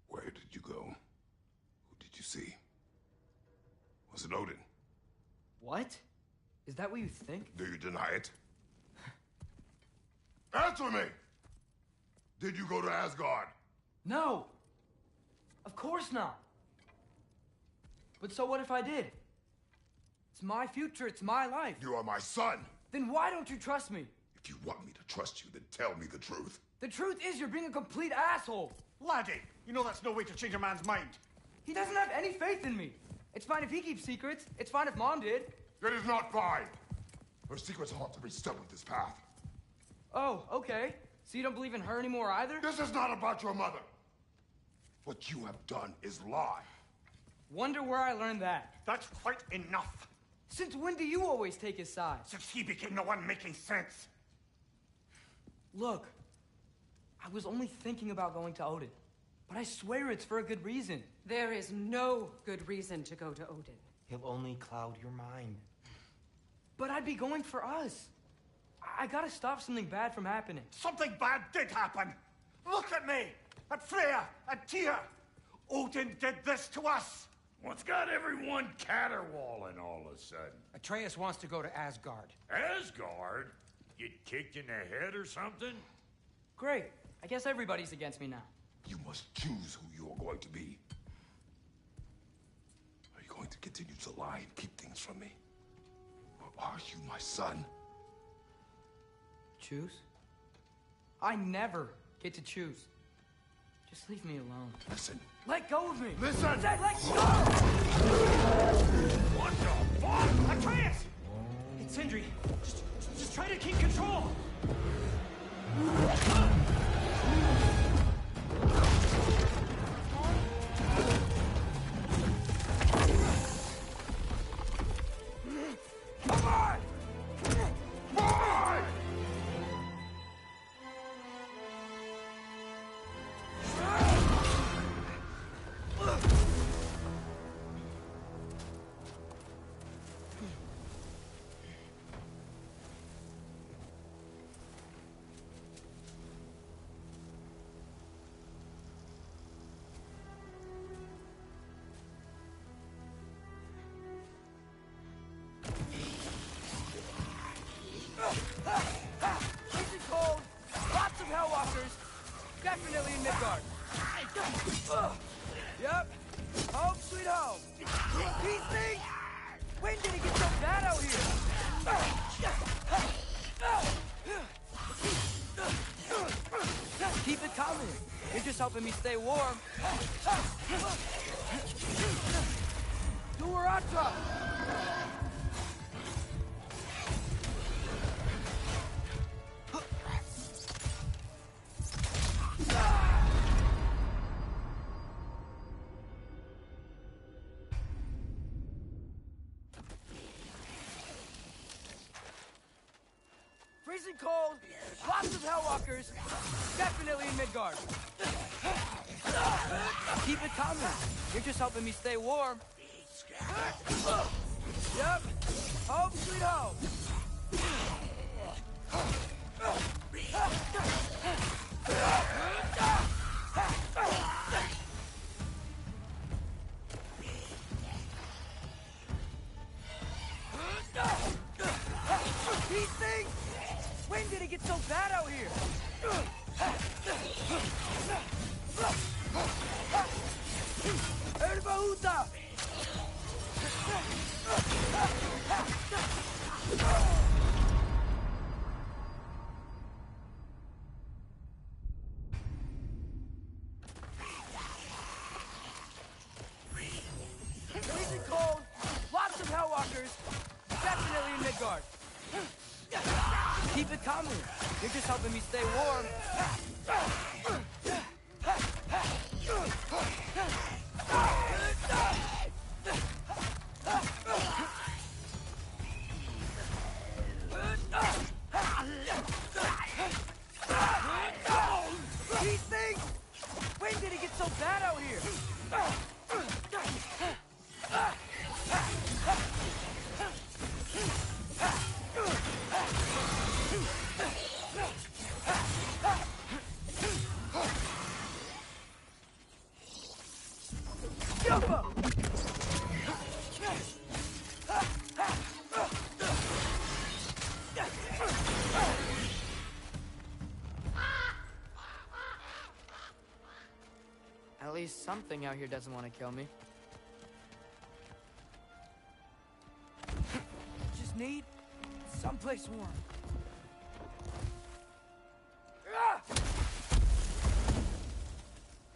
Where did you go? Who did you see? Was it Odin? What? Is that what you think? Do you deny it? Answer me! Did you go to Asgard? No! Of course not! But so what if I did? It's my future, it's my life. You are my son! Then why don't you trust me? If you want me to trust you, then tell me the truth. The truth is you're being a complete asshole. Laddie, you know that's no way to change a man's mind. He doesn't have any faith in me. It's fine if he keeps secrets. It's fine if Mom did. It is not fine! Her secrets ought to be stuck with this path. Oh, okay. So you don't believe in her anymore either? This is not about your mother! What you have done is lie. Wonder where I learned that. That's quite enough. Since when do you always take his side? Since he became the one making sense. Look, I was only thinking about going to Odin. But I swear it's for a good reason. There is no good reason to go to Odin. He'll only cloud your mind. But I'd be going for us. I gotta stop something bad from happening. Something bad did happen. Look at me, at Freya, at Tyr. Odin did this to us. What's got everyone caterwauling all of a sudden? Atreus wants to go to Asgard. Asgard? Get kicked in the head or something? Great. I guess everybody's against me now. You must choose who you are going to be. Are you going to continue to lie and keep things from me? Or are you my son? Choose? I never get to choose. Just leave me alone. Listen. Let go of me! Listen! I said let go! What the fuck? Atreus! It's Sindri. Just try to keep control! Come on! Come on! Freezing cold, lots of Hellwalkers, definitely in Midgard. Yep, home sweet home. Peace thing? When did it get so bad out here? Keep it coming. You're just helping me stay warm. Duaratra! Freezing cold, lots of Hellwalkers, definitely in Midgard. Keep it coming. You're just helping me stay warm. Yep, home sweet home. These things? When did it get so bad out here? Erbahuta! Freezing cold, lots of Hellwalkers, definitely in Midgard. Keep it coming. You're just helping me stay warm. These things? When did it get so bad out here? Jumper! At least something out here doesn't want to kill me. Just need someplace warm.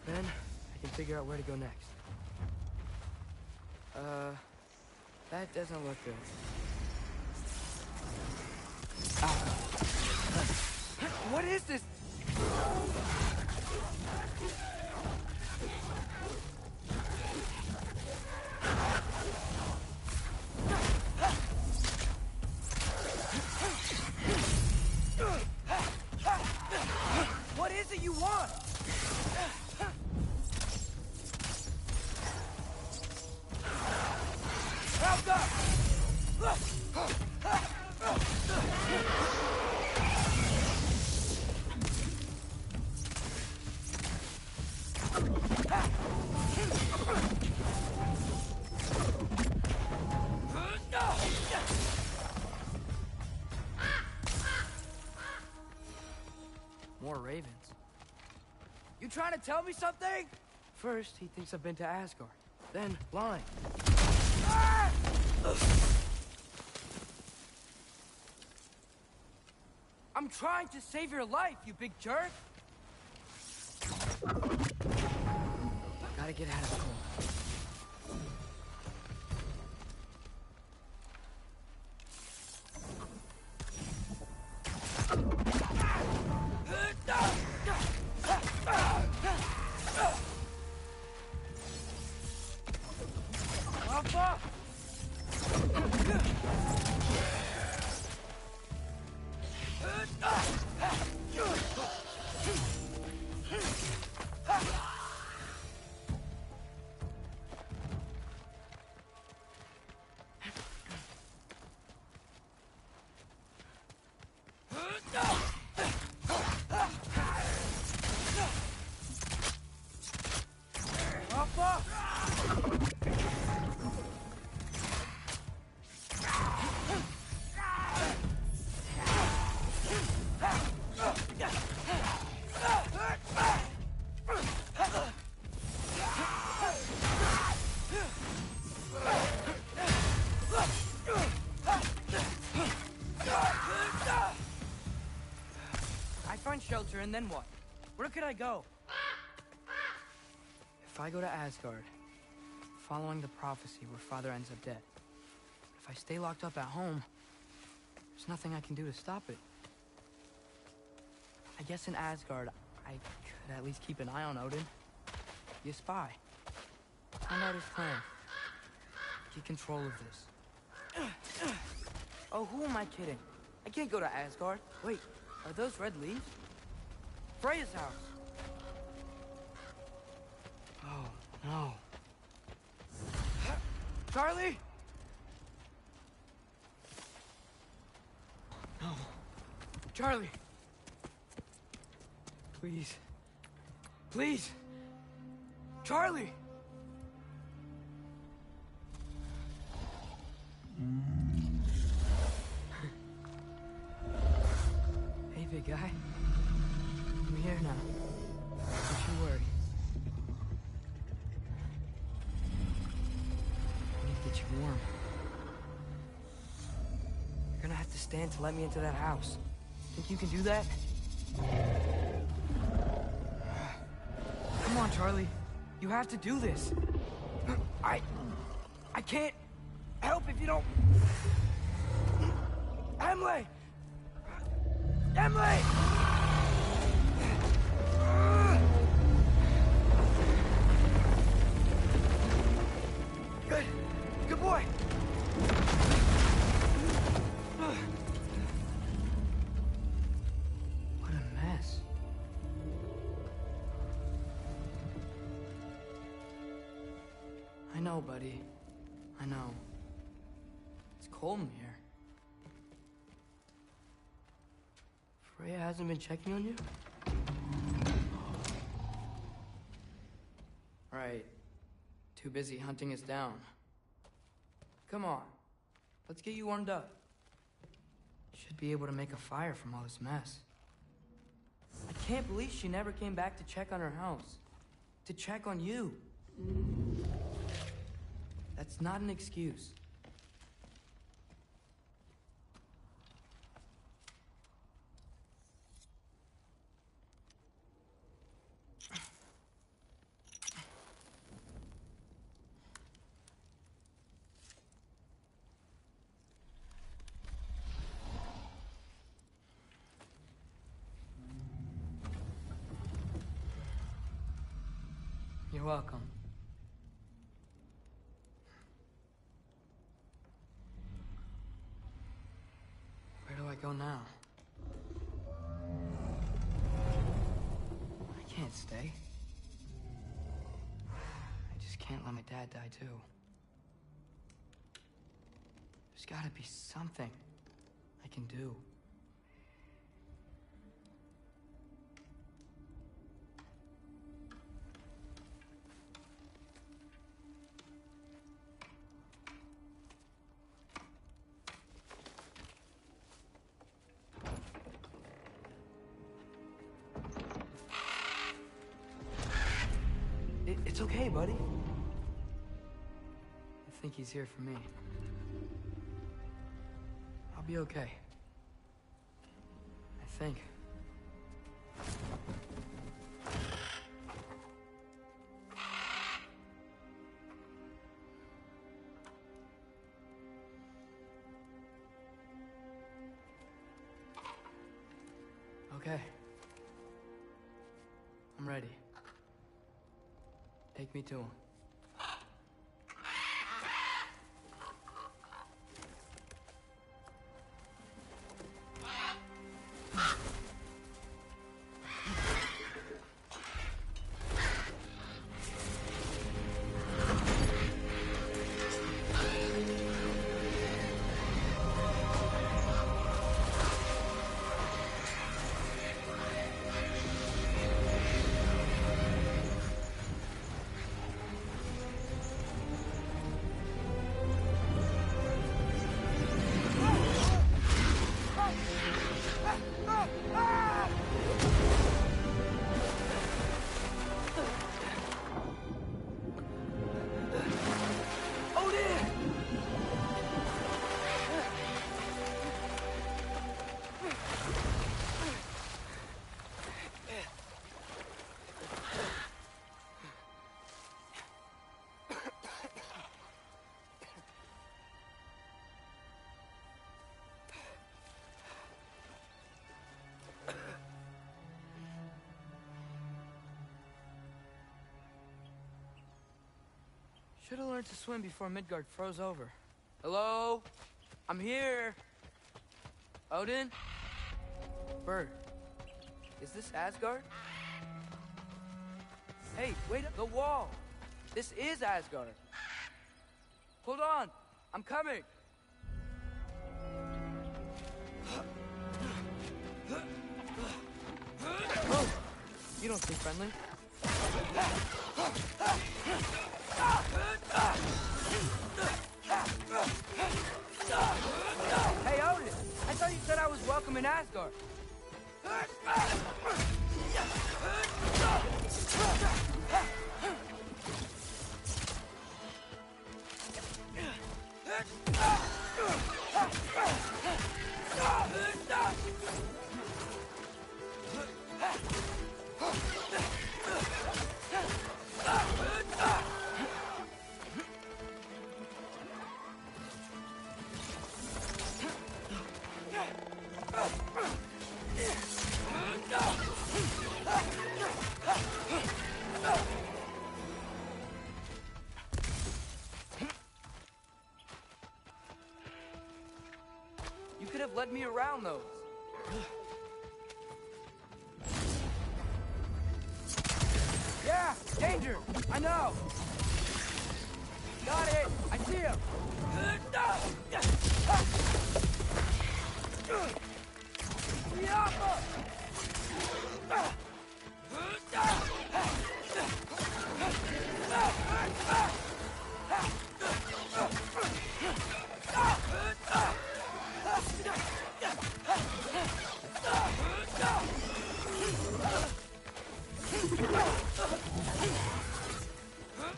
Then I can figure out where to go next. That doesn't look good. What is this? What is it you want? Help up! More ravens. You trying to tell me something? First, he thinks I've been to Asgard. Then, lying. Ah! I'm trying to save your life, you big jerk! Gotta get out of school. Shelter, and then what? Where could I go? If I go to Asgard, following the prophecy where Father ends up dead. If I stay locked up at home, there's nothing I can do to stop it. I guess in Asgard, I could at least keep an eye on Odin. Be a spy. Find out his plan. Get control of this. Oh, who am I kidding? I can't go to Asgard. Wait, are those red leaves? Freya's house. Oh, no. Charlie? No. Charlie. Please. Please. Charlie! Hey, big guy. I'm here now. Don't you worry. I need to get you warm. You're gonna have to stand to let me into that house. Think you can do that? Come on, Charlie. You have to do this. I can't help if you don't... Emily! Emily! Good. Good boy. What a mess. I know, buddy. I know. It's cold in here. Freya hasn't been checking on you? Right. Too busy hunting us down. Come on. Let's get you warmed up. Should be able to make a fire from all this mess. I can't believe she never came back to check on her house. To check on you. That's not an excuse. You're welcome. Where do I go now? I can't stay. I just can't let my dad die too. There's gotta be something I can do. It's okay, buddy. I think he's here for me. I'll be okay. I think. Okay. I'm ready. Take me to him. Should have learned to swim before Midgard froze over. Hello? I'm here. Odin? Bird. Is this Asgard? Hey, wait up. The wall. This is Asgard. Hold on. I'm coming. Oh, you don't seem friendly. Hey, Odin! I thought you said I was welcome in Asgard. You could have led me around those. Yeah, danger! I know! Got it! I see him!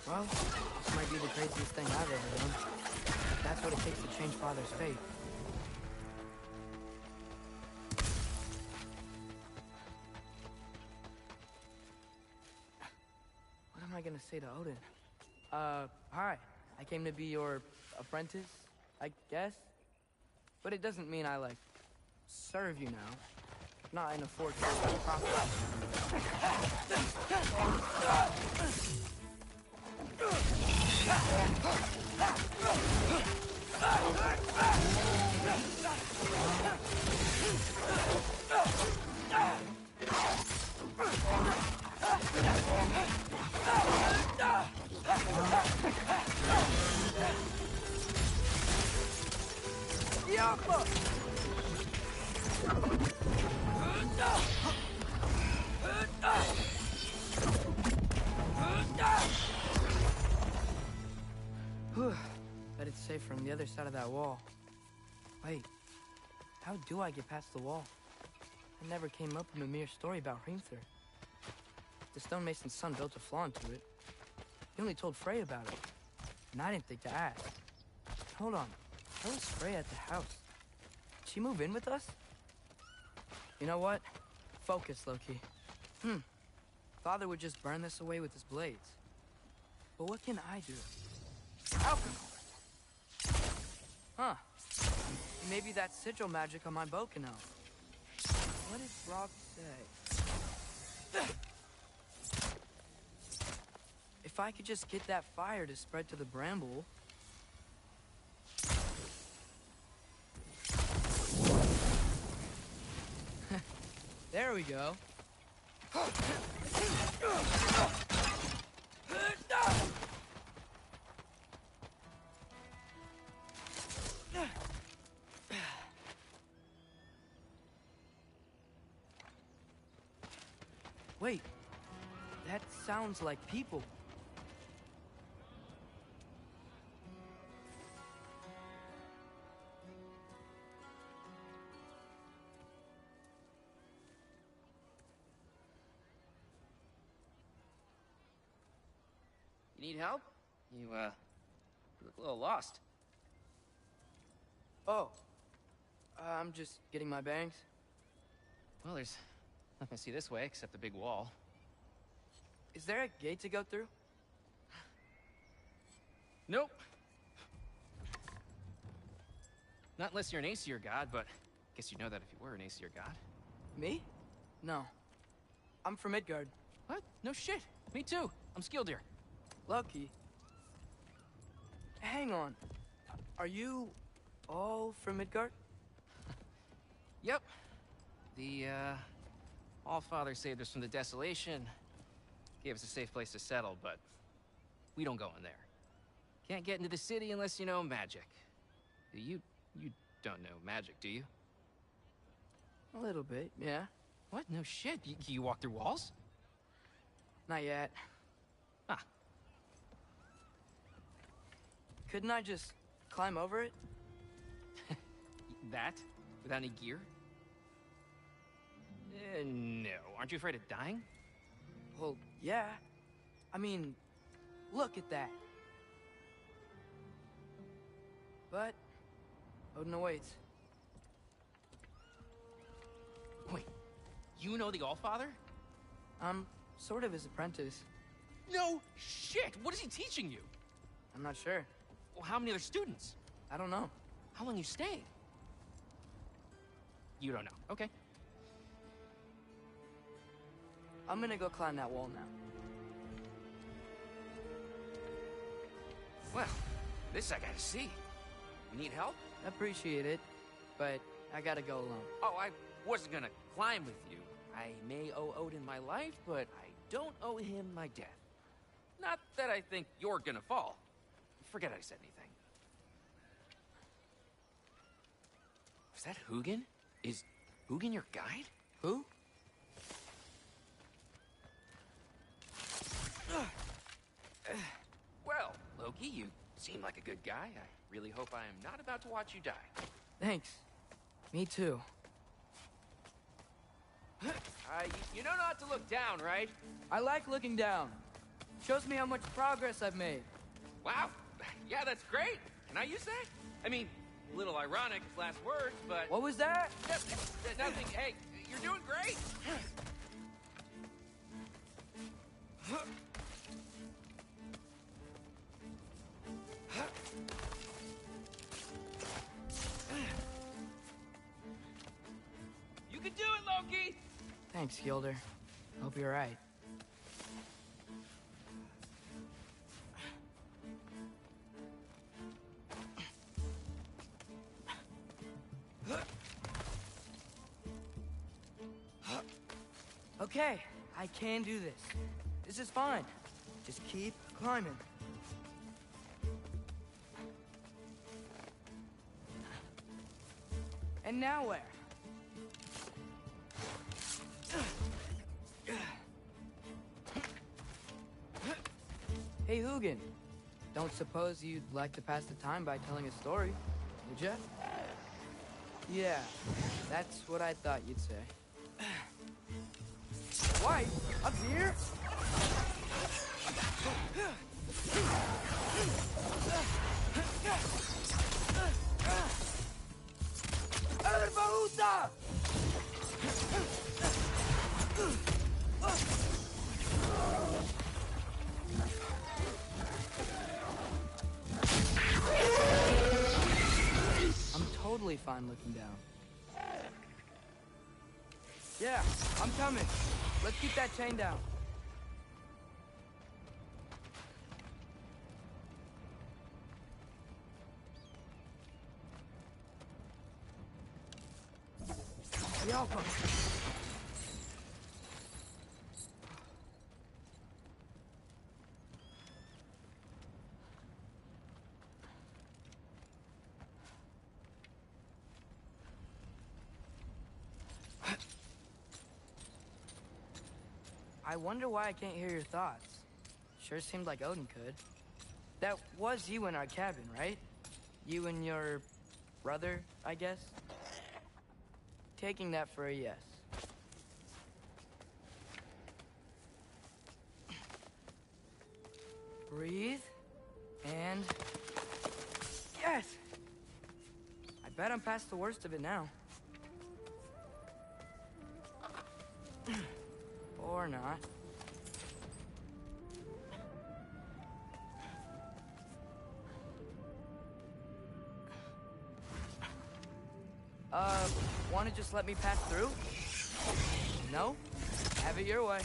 Well, this might be the craziest thing I've ever done. That's what it takes to change Father's fate. What am I gonna say to Odin? Hi. I came to be your apprentice, I guess? But it doesn't mean I, like, serve you now. Not in a fortress like prophecy. Bet it's safe from the other side of that wall. Wait, how do I get past the wall? I never came up with a mere story about Hrimthur. The stonemason's son built a flaw into it. He only told Frey about it. And I didn't think to ask. Hold on. How was Frey at the house? Did she move in with us? You know what? Focus, Loki. Father would just burn this away with his blades. But what can I do? Alcohol! Huh. Maybe that sigil magic on my bow can help. What did Brock say? If I could just get that fire to spread to the bramble... There we go. Wait, that sounds like people. You need help? You look a little lost. Oh, I'm just getting my bearings. Well, there's nothing to see this way except the big wall. Is there a gate to go through? Nope. Not unless you're an Aesir god, but I guess you'd know that if you were an Aesir god. Me? No. I'm from Midgard. What? No shit. Me too. I'm Skildir. Loki. Hang on. Are you all from Midgard? Yep. The, Allfather saved us from the desolation. Gave us a safe place to settle, but we don't go in there. Can't get into the city unless you know magic. You don't know magic, do you? A little bit, yeah. What? No shit. You walk through walls? Not yet. Ah. Couldn't I just climb over it? That? Without any gear? No. Aren't you afraid of dying? Well, yeah. I mean, look at that. But Odin awaits. Wait, you know the Allfather? I'm sort of his apprentice. No shit! What is he teaching you? I'm not sure. Well, how many other students? I don't know. How long you stayed? You don't know. Okay. I'm gonna go climb that wall now. Well, this I gotta see. You need help? Appreciate it, but I gotta go alone. Oh, I wasn't gonna climb with you. I may owe Odin my life, but I don't owe him my death. Not that I think you're gonna fall. Forget I said anything. Was that Hugin? Is Hugin your guide? Who? Well, Loki, you seem like a good guy. I really hope I am not about to watch you die. Thanks. Me too. You know not to look down, right? I like looking down. Shows me how much progress I've made. Wow. Yeah, that's great. Can I use that? I mean, a little ironic, his last words, but... What was that? Nothing. Hey, you're doing great. You can do it, Loki! Thanks, Gilder. Hope you're right. Okay, I can do this. This is fine. Just keep climbing. And now where? Hey, Hugin. Don't suppose you'd like to pass the time by telling a story, would ya? Yeah, that's what I thought you'd say. Why? Up here? I'm totally fine looking down. Yeah, I'm coming. Let's keep that chain down. Yalpa. I wonder why I can't hear your thoughts. Sure seemed like Odin could. That was you in our cabin, right? You and your brother, I guess? Taking that for a yes. Breathe. And... yes! I bet I'm past the worst of it now. Or not. Wanna just let me pass through? No? Have it your way.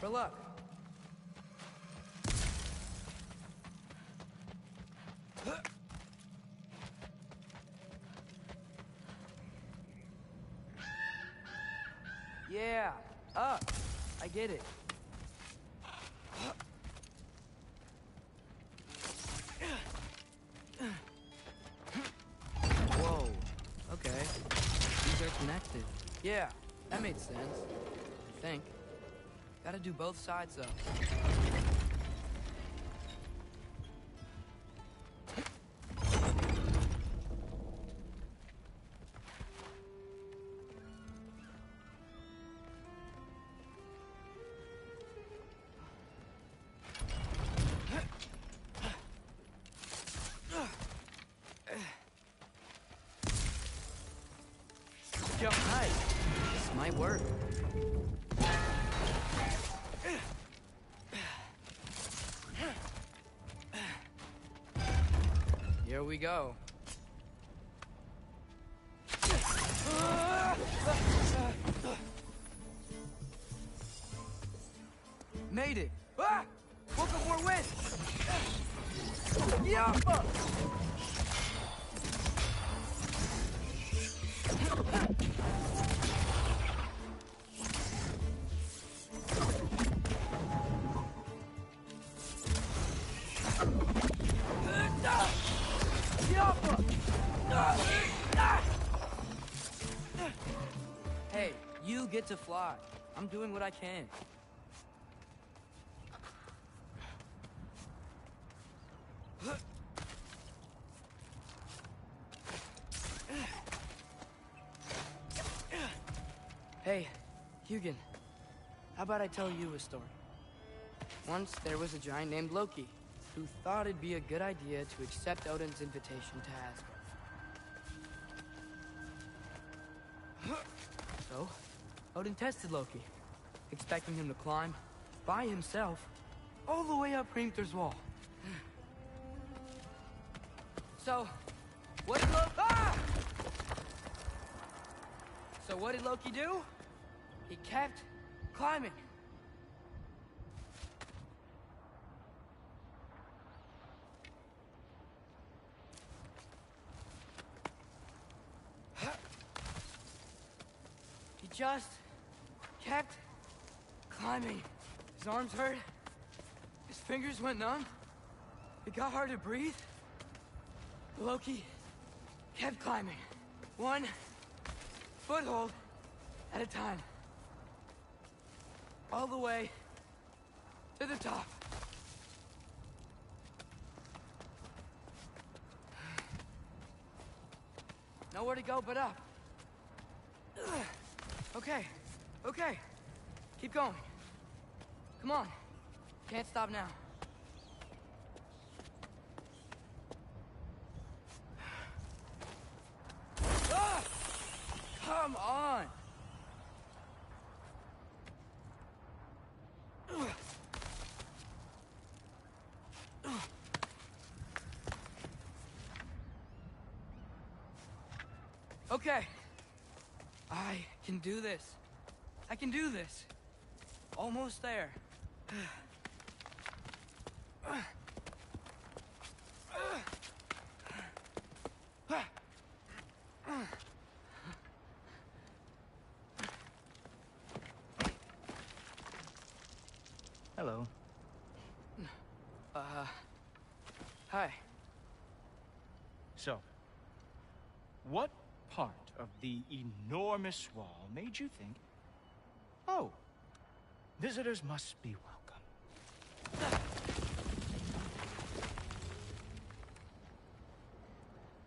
For luck. Yeah, up. I get it. Whoa. Okay. These are connected. Yeah, that made sense. I think. Gotta do both sides, though. Jump high. This might work. Here we go. Made it. Ah! Woke up more wind. Yappa! Hey, you get to fly. I'm doing what I can. Hey, Hugin, how about I tell you a story? Once there was a giant named Loki who thought it'd be a good idea to accept Odin's invitation to Asgard. So, Odin tested Loki, expecting him to climb by himself all the way up Hrimthur's wall. So, what did Loki do? He kept climbing. just kept climbing. His arms hurt. His fingers went numb. It got hard to breathe. Loki kept climbing. One foothold at a time. All the way to the top. Nowhere to go but up. Okay, okay. Keep going. Come on. Can't stop now. Ah! Come on! Okay. I can do this. I can do this. Almost there. Hello. Hi. So, what part of the enormous wall made you think, oh, visitors must be welcome?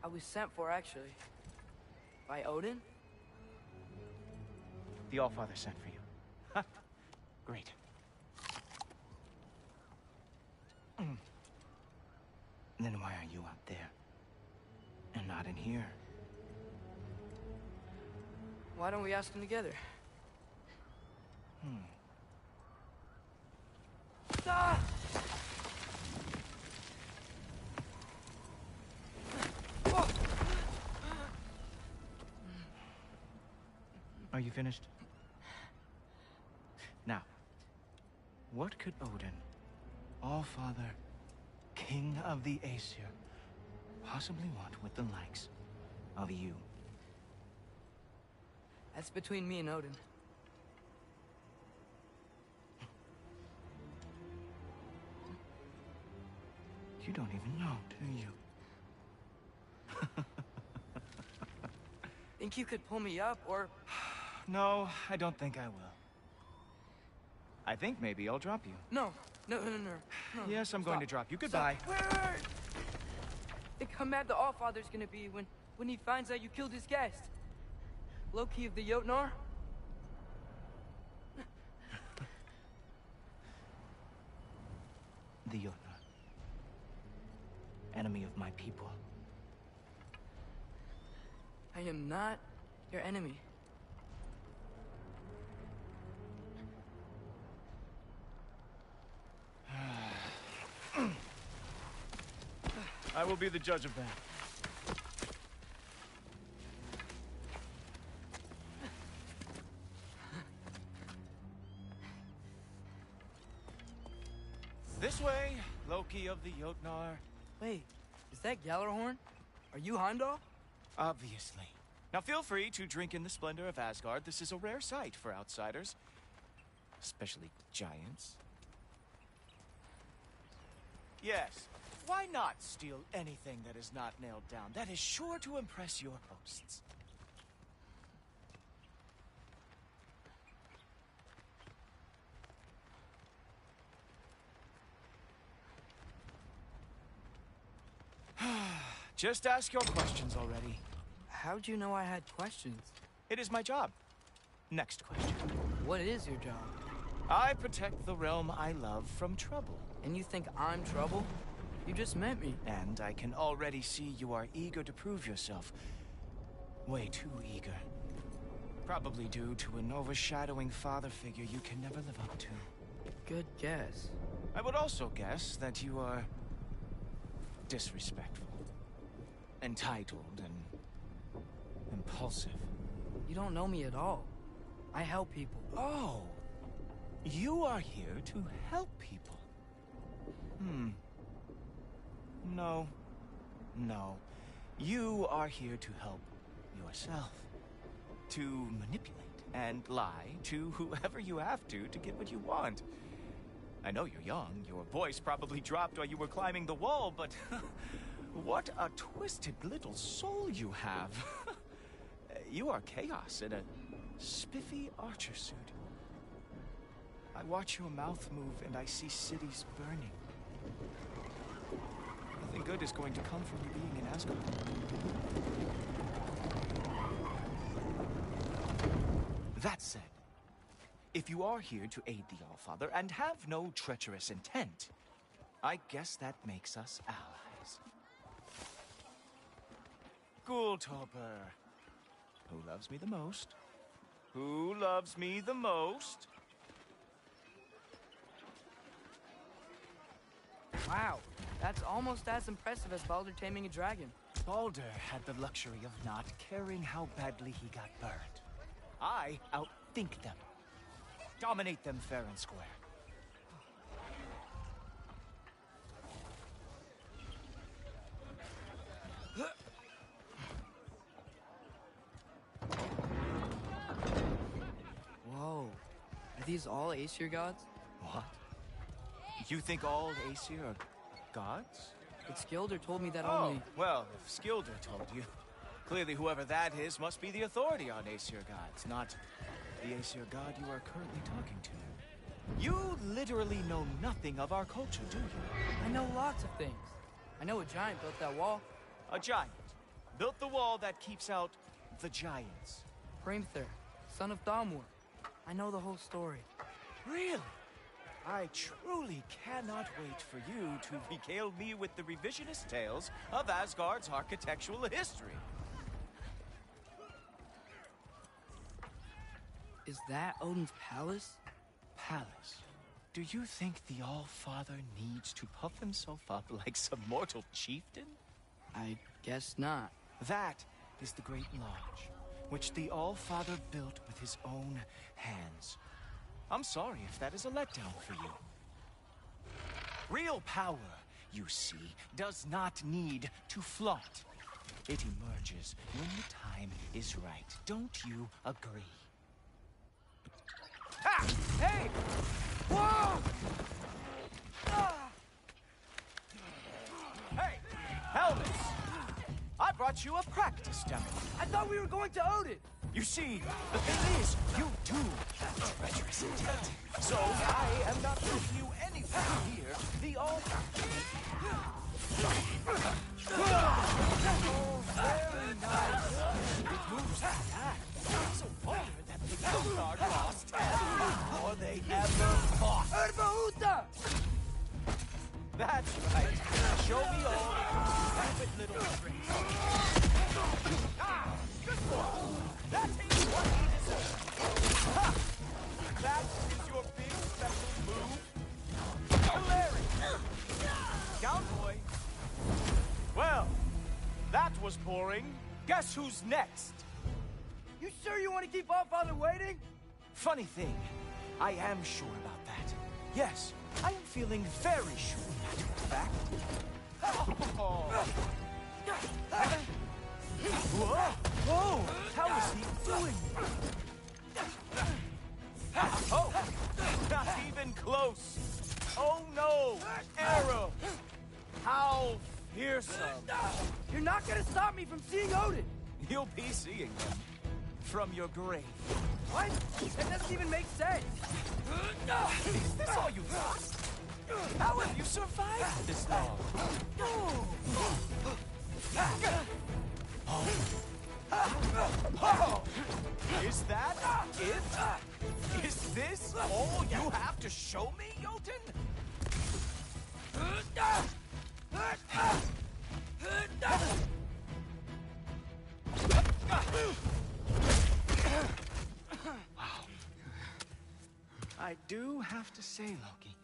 I was sent for, actually. By Odin? The Allfather sent for you. Ha! Great. Then why are you out there? And not in here? Why don't we ask them together? Ah! Oh! Are you finished? Now, what could Odin, Allfather, King of the Aesir, possibly want with the likes of you? That's between me and Odin. You don't even know, do you? Think you could pull me up, or... No, I don't think I will. I think maybe I'll drop you. No. No. Yes, I'm going to drop you. Goodbye. Stop. Wait. Think how mad the Allfather's gonna be when he finds out you killed his guest. Loki of the Jotnar? The Jotnar. Enemy of my people. I am not your enemy. I will be the judge of that. This way, Loki of the Jotnar. Wait, is that Gjallarhorn? Are you Heimdall? Obviously. Now feel free to drink in the splendor of Asgard. This is a rare sight for outsiders. Especially giants. Yes, why not steal anything that is not nailed down? That is sure to impress your hosts. Just ask your questions already. How'd you know I had questions? It is my job. Next question. What is your job? I protect the realm I love from trouble. And you think I'm trouble? You just met me. And I can already see you are eager to prove yourself. Way too eager. Probably due to an overshadowing father figure you can never live up to. Good guess. I would also guess that you are disrespectful, entitled, and impulsive. You don't know me at all. I help people. Oh, you are here to help people. No. You are here to help yourself. To manipulate and lie to whoever you have to get what you want. I know you're young. Your voice probably dropped while you were climbing the wall, but what a twisted little soul you have. You are chaos in a spiffy archer suit. I watch your mouth move and I see cities burning. Nothing good is going to come from you being in Asgard. That said, if you are here to aid the Allfather and have no treacherous intent, I guess that makes us allies. Ghoultoper. Who loves me the most? Who loves me the most? Wow, that's almost as impressive as Baldur taming a dragon. Baldur had the luxury of not caring how badly he got burned. I outthink them. Dominate them fair and square. Whoa, are these all Aesir gods? What? You think all Aesir are gods? But Skilder told me that Oh, only... well, if Skilder told you, clearly whoever that is must be the authority on Aesir gods, not the Aesir god you are currently talking to. You literally know nothing of our culture, do you? I know lots of things. I know a giant built that wall. A giant built the wall that keeps out the giants. Hrimthur, son of Thamur. I know the whole story. Really? I truly cannot wait for you to regale me with the revisionist tales of Asgard's architectural history. Is that Odin's palace? Palace? Do you think the All-Father needs to puff himself up like some mortal chieftain? I guess not. That is the Great Lodge, which the All-Father built with his own hands. I'm sorry if that is a letdown for you. Real power, you see, does not need to flaunt. It emerges when the time is right. Don't you agree? Ha! Hey! Whoa! Ah! Hey! Helmets! I brought you a practice demo. I thought we were going to Odin! You see, the thing is, you do have treacherous intent. So I am not giving you anything here. The all... Oh, very nice. It moves fast. So far that the Asgard lost before they ever fought. Urbahuta! That's right. Show me all stupid little tricks. Ah! Good boy! That is what he deserves. Ha! That is your big special move? Hilarious! Cowboy! Well, that was boring. Guess who's next? You sure you want to keep Allfather waiting? Funny thing, I am sure about that. Yes, I am feeling very sure, matter of fact. Oh. Whoa! Whoa! How is he doing? Oh! Not even close! Oh no! Arrow! How fearsome! You're not gonna stop me from seeing Odin! You'll be seeing him from your grave. What? That doesn't even make sense! Is this all you got? How have you survived this long? Oh! Is that it? Is this all you have to show me, Jotun? Wow. I do have to say, Loki,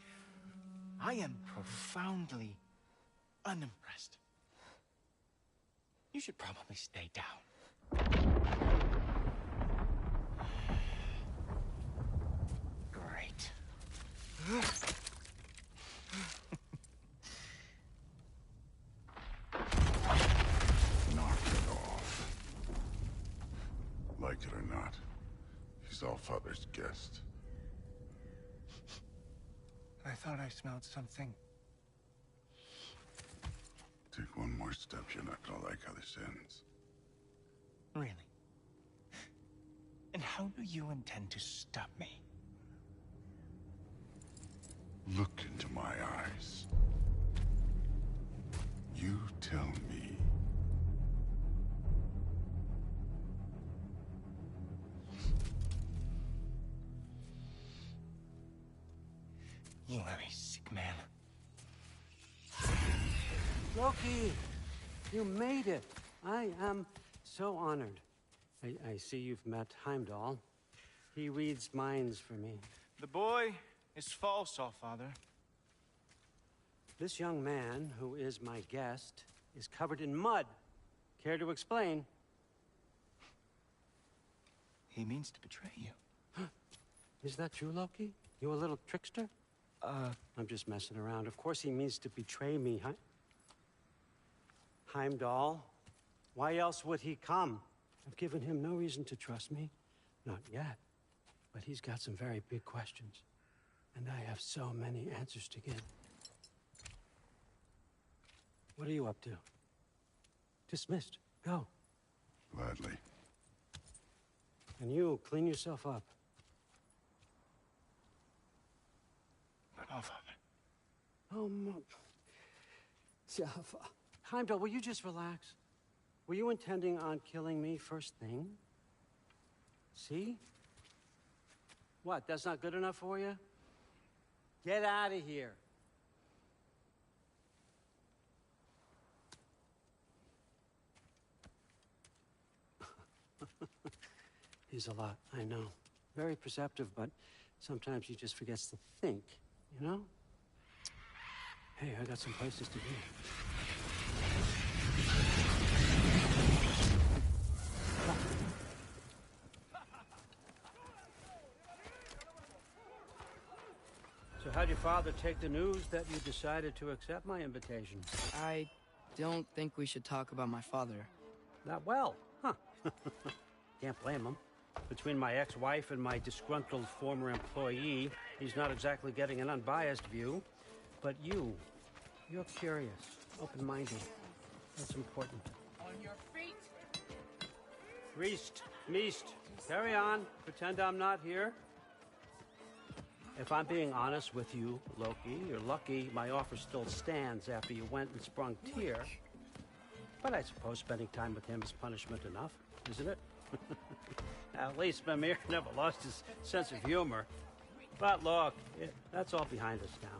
I am profoundly unimpressed. You should probably stay down. Great. Knock it off. Like it or not, he's was Allfather's guest. I thought I smelled something. Take one more step, you're not gonna like how this ends. Really? And how do you intend to stop me? Look into my eyes. You tell me. You are a sick man. Loki, you made it. I am so honored. I see you've met Heimdall. He reads minds for me. The boy is false, Allfather. This young man, who is my guest, is covered in mud. Care to explain? He means to betray you. Is that true, Loki? You a little trickster? I'm just messing around. Of course he means to betray me, huh? Heimdall? Why else would he come? I've given him no reason to trust me. Not yet. But he's got some very big questions. And I have so many answers to give. What are you up to? Dismissed. Go. Gladly. And you, clean yourself up. But Allfather. Oh, Jaffa. Heimdall, will you just relax? Were you intending on killing me first thing? See? What, that's not good enough for you? Get out of here. He's a lot, I know. Very perceptive, but sometimes he just forgets to think, you know? Hey, I got some places to be. So how'd your father take the news that you decided to accept my invitation? I don't think we should talk about my father. Not well, huh? Can't blame him. Between my ex-wife and my disgruntled former employee, he's not exactly getting an unbiased view. But you're curious, open-minded. That's important. On your feet! Reist, Meest, carry on. Pretend I'm not here. If I'm being honest with you, Loki, you're lucky my offer still stands after you went and sprung Tyr. But I suppose spending time with him is punishment enough, isn't it? At least Mimir never lost his sense of humor. But look, that's all behind us now.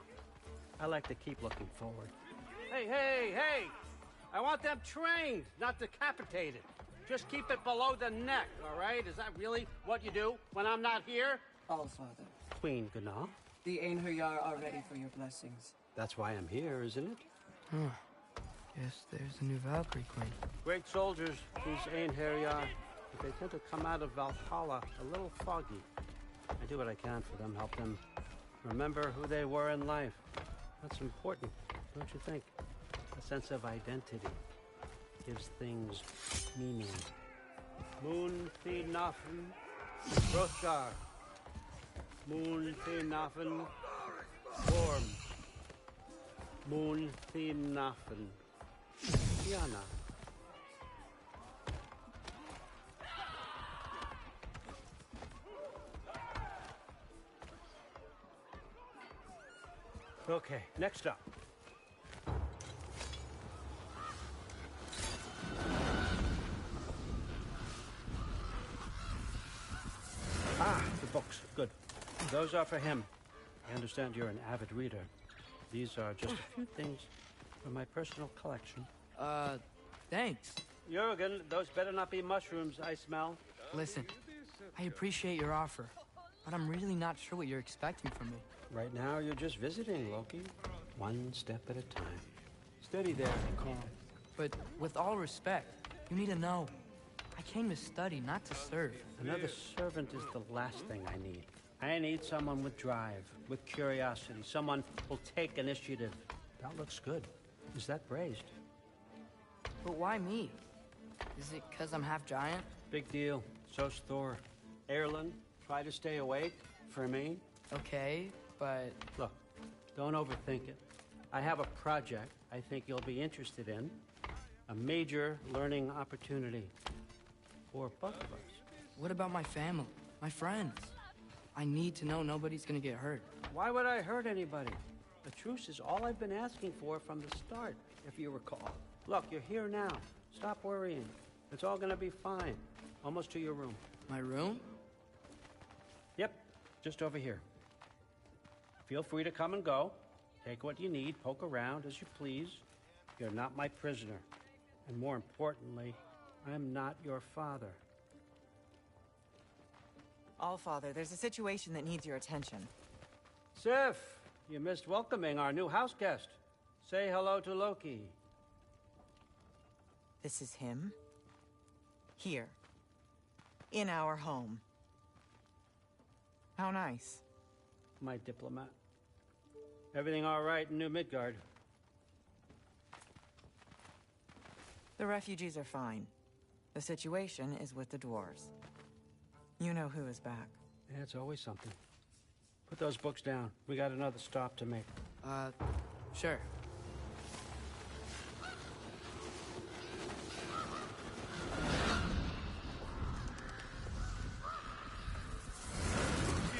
I like to keep looking forward. Hey! I want them trained, not decapitated. Just keep it below the neck, all right? Is that really what you do when I'm not here? Allfather, Queen Gná. the Einherjar are ready for your blessings. That's why I'm here, isn't it? Guess there's a new Valkyrie Queen. Great soldiers, these Einherjar. But they tend to come out of Valhalla a little foggy. I do what I can for them, help them remember who they were in life. That's important, don't you think? A sense of identity gives things meaning. Moon Nafen, Hrothgar. Moon Nafen, Gorm. Moon Nafen, Tiana. Okay, next up. The books. Good. Those are for him. I understand you're an avid reader. These are just a few things from my personal collection. Thanks. Jurgen, those better not be mushrooms I smell. Listen, I appreciate your offer, but I'm really not sure what you're expecting from me. Right now, you're just visiting, Loki. One step at a time. Steady there, calm. But with all respect, you need to know. I came to study, not to serve. Another servant is the last thing I need. I need someone with drive, with curiosity, someone who'll take initiative. That looks good. Is that braised? But why me? Is it because I'm half giant? Big deal. So's Thor. Erlen, Try to stay awake for me. Okay, but... Look, don't overthink it. I have a project I think you'll be interested in. A major learning opportunity for both of us. What about my family? My friends? I need to know nobody's gonna get hurt. Why would I hurt anybody? A truce is all I've been asking for from the start, if you recall. Look, you're here now. Stop worrying. It's all gonna be fine. Almost to your room. My room? Yep, just over here. Feel free to come and go. Take what you need, poke around as you please. You're not my prisoner. And more importantly, I'm not your father. Allfather, there's a situation that needs your attention. Sif, you missed welcoming our new house guest. Say hello to Loki. This is him? Here. In our home. How nice. My diplomat. Everything all right in New Midgard? The refugees are fine. The situation is with the dwarves. You know who is back. Yeah, it's always something. Put those books down. We got another stop to make. Sure.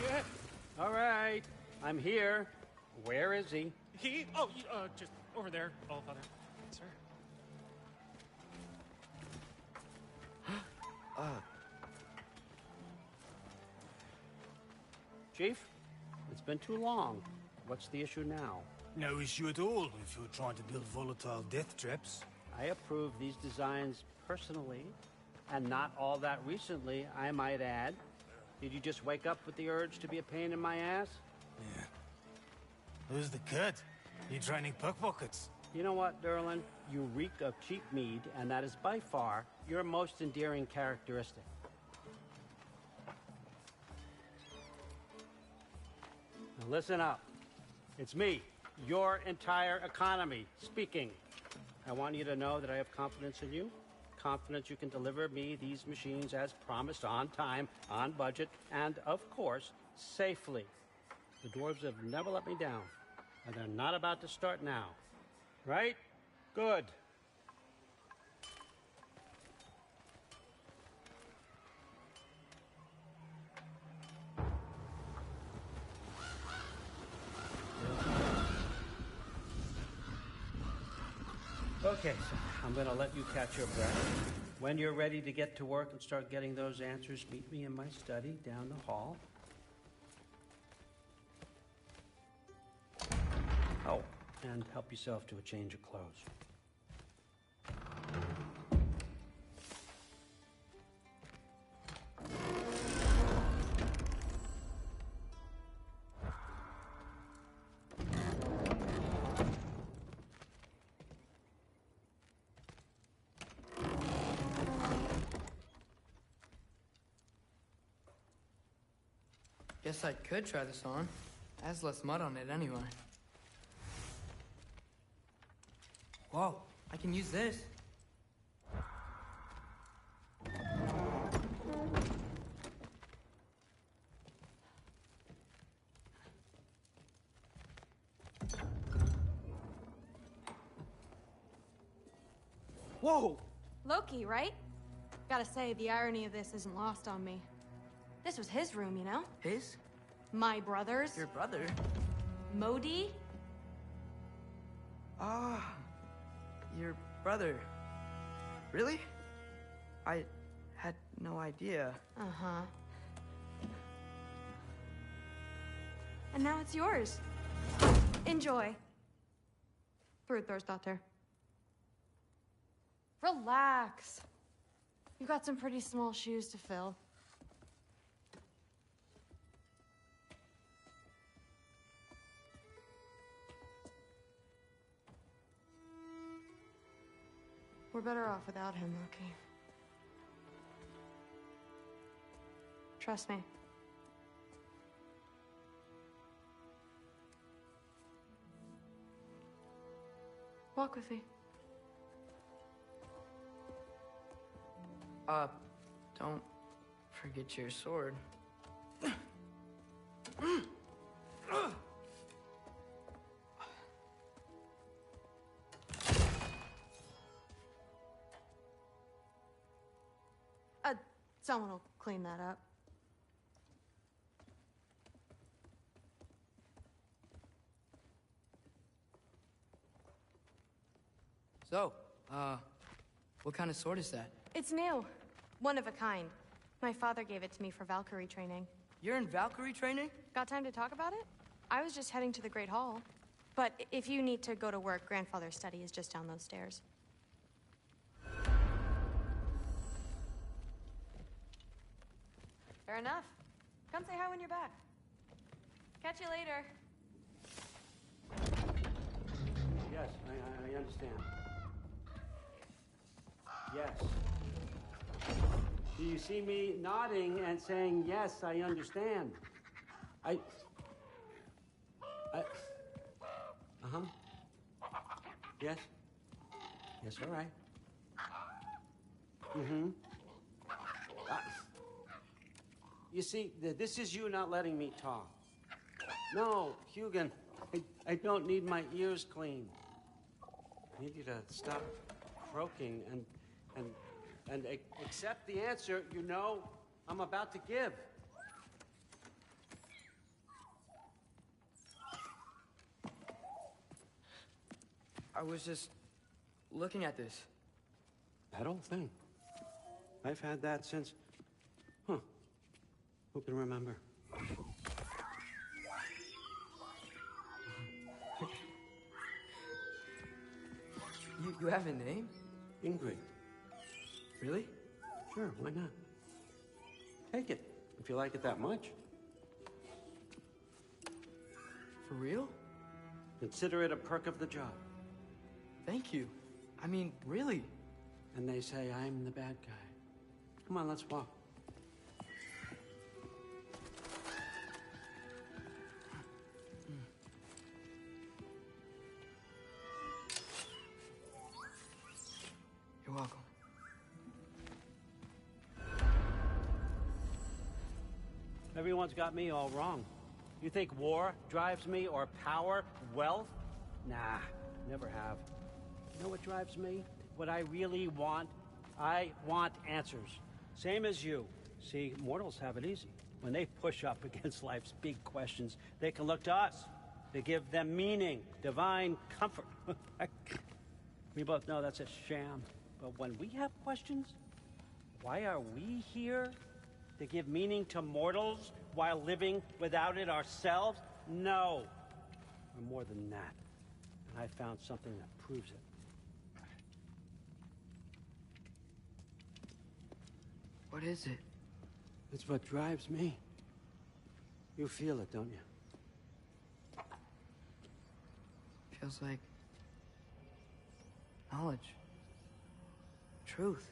Yeah. All right. I'm here. Where is he? He? Oh, just over there, Allfather. Sir. Chief, it's been too long. What's the issue now? No issue at all if you're trying to build volatile death traps. I approve these designs personally, and not all that recently, I might add. Did you just wake up with the urge to be a pain in my ass? Yeah. Who's the kid? You training pickpockets? You know what, Derlin? You reek of cheap mead, and that is by far your most endearing characteristic. Now listen up. It's me, your entire economy, speaking. I want you to know that I have confidence in you. Confidence you can deliver me these machines as promised, on time, on budget, and, of course, safely. The dwarves have never let me down, and they're not about to start now. Right? Good. Okay, so I'm going to let you catch your breath. When you're ready to get to work and start getting those answers, meet me in my study down the hall. Oh, and help yourself to a change of clothes. Guess I could try this on. It has less mud on it anyway. Whoa, I can use this. Whoa! Loki, right? Gotta say, the irony of this isn't lost on me. This was his room, you know? His? My brother's. Your brother? Modi? Ah, your brother. Really? I had no idea. Uh-huh. And now it's yours. Enjoy. Thrudthorstdotter. Relax. You've got some pretty small shoes to fill. We're better off without him, Loki. Trust me. Walk with me. Don't forget your sword. Someone will clean that up. So, what kind of sword is that? It's new. One of a kind. My father gave it to me for Valkyrie training. You're in Valkyrie training? Got time to talk about it? I was just heading to the Great Hall. But if you need to go to work, Grandfather's study is just down those stairs. Fair enough. Come say hi when you're back. Catch you later. Yes, I understand. Yes. Do you see me nodding and saying, yes, I understand? Uh-huh. Yes? Yes, all right. Mm-hmm. You see, this is you not letting me talk. No, Hugin, I don't need my ears cleaned. I need you to stop croaking and accept the answer you know I'm about to give. I was just looking at this. That old thing. I've had that since... Who can remember? You have a name? Ingrid. Really? Sure, why not? Take it, if you like it that much. For real? Consider it a perk of the job. Thank you. I mean, really. And they say I'm the bad guy. Come on, let's walk. You're welcome. Everyone's got me all wrong. You think war drives me, or power, wealth? Nah, never have. You know what drives me? What I really want? I want answers. Same as you. See, mortals have it easy. When they push up against life's big questions, they can look to us. They give them meaning, divine comfort. We both know that's a sham. But when we have questions, why are we here? To give meaning to mortals while living without it ourselves? No. We're more than that. And I found something that proves it. What is it? It's what drives me. You feel it, don't you? Feels like knowledge. Truth.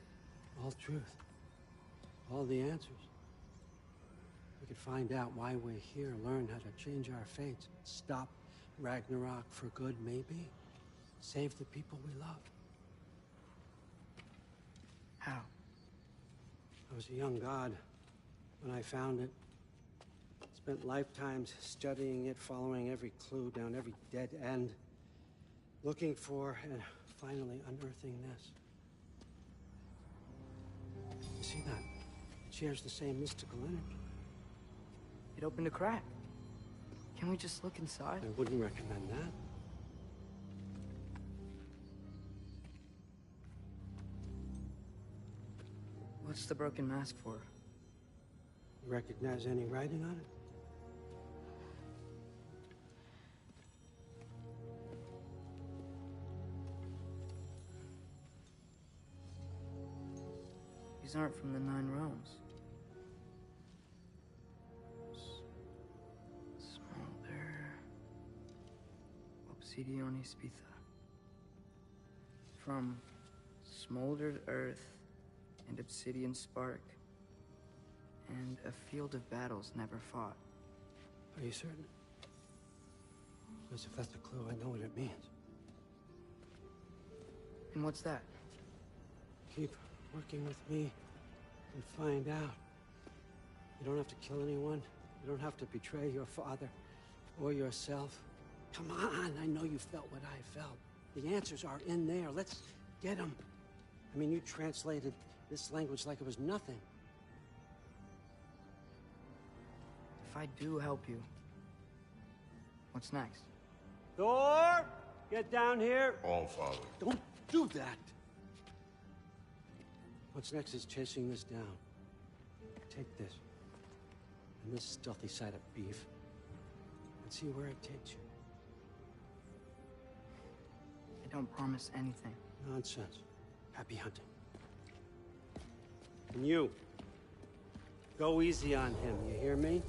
All truth. All the answers. We could find out why we're here, learn how to change our fates, stop Ragnarok for good, maybe. Save the people we love. How? I was a young god when I found it. Spent lifetimes studying it, following every clue down every dead end, looking for and finally unearthing this. You see that? It shares the same mystical energy. It opened a crack. Can we just look inside? I wouldn't recommend that. What's the broken mask for? You recognize any writing on it? These aren't from the 9 realms. Smolder. Obsidione Spitha. From smoldered earth and obsidian spark. And a field of battles never fought. Are you certain? Because if that's a clue, I know what it means. And what's that? Keep working with me and find out. You don't have to kill anyone. You don't have to betray your father or yourself. Come on, I know you felt what I felt. The answers are in there. Let's get them. I mean, you translated this language like it was nothing. If I do help you, what's next? Thor, get down here. All Father. Don't do that. What's next is chasing this down. Take this, and this stealthy side of beef, and see where it takes you. I don't promise anything. Nonsense. Happy hunting. And you, go easy on him, you hear me?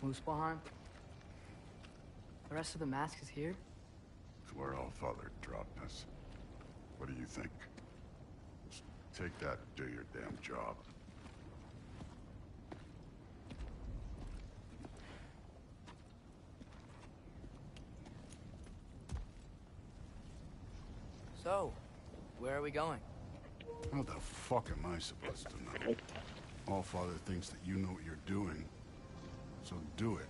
Muspelheim? The rest of the mask is here? It's where All Father dropped us. What do you think? Just take that and do your damn job. So, where are we going? How the fuck am I supposed to know? All Father thinks that you know what you're doing, so do it.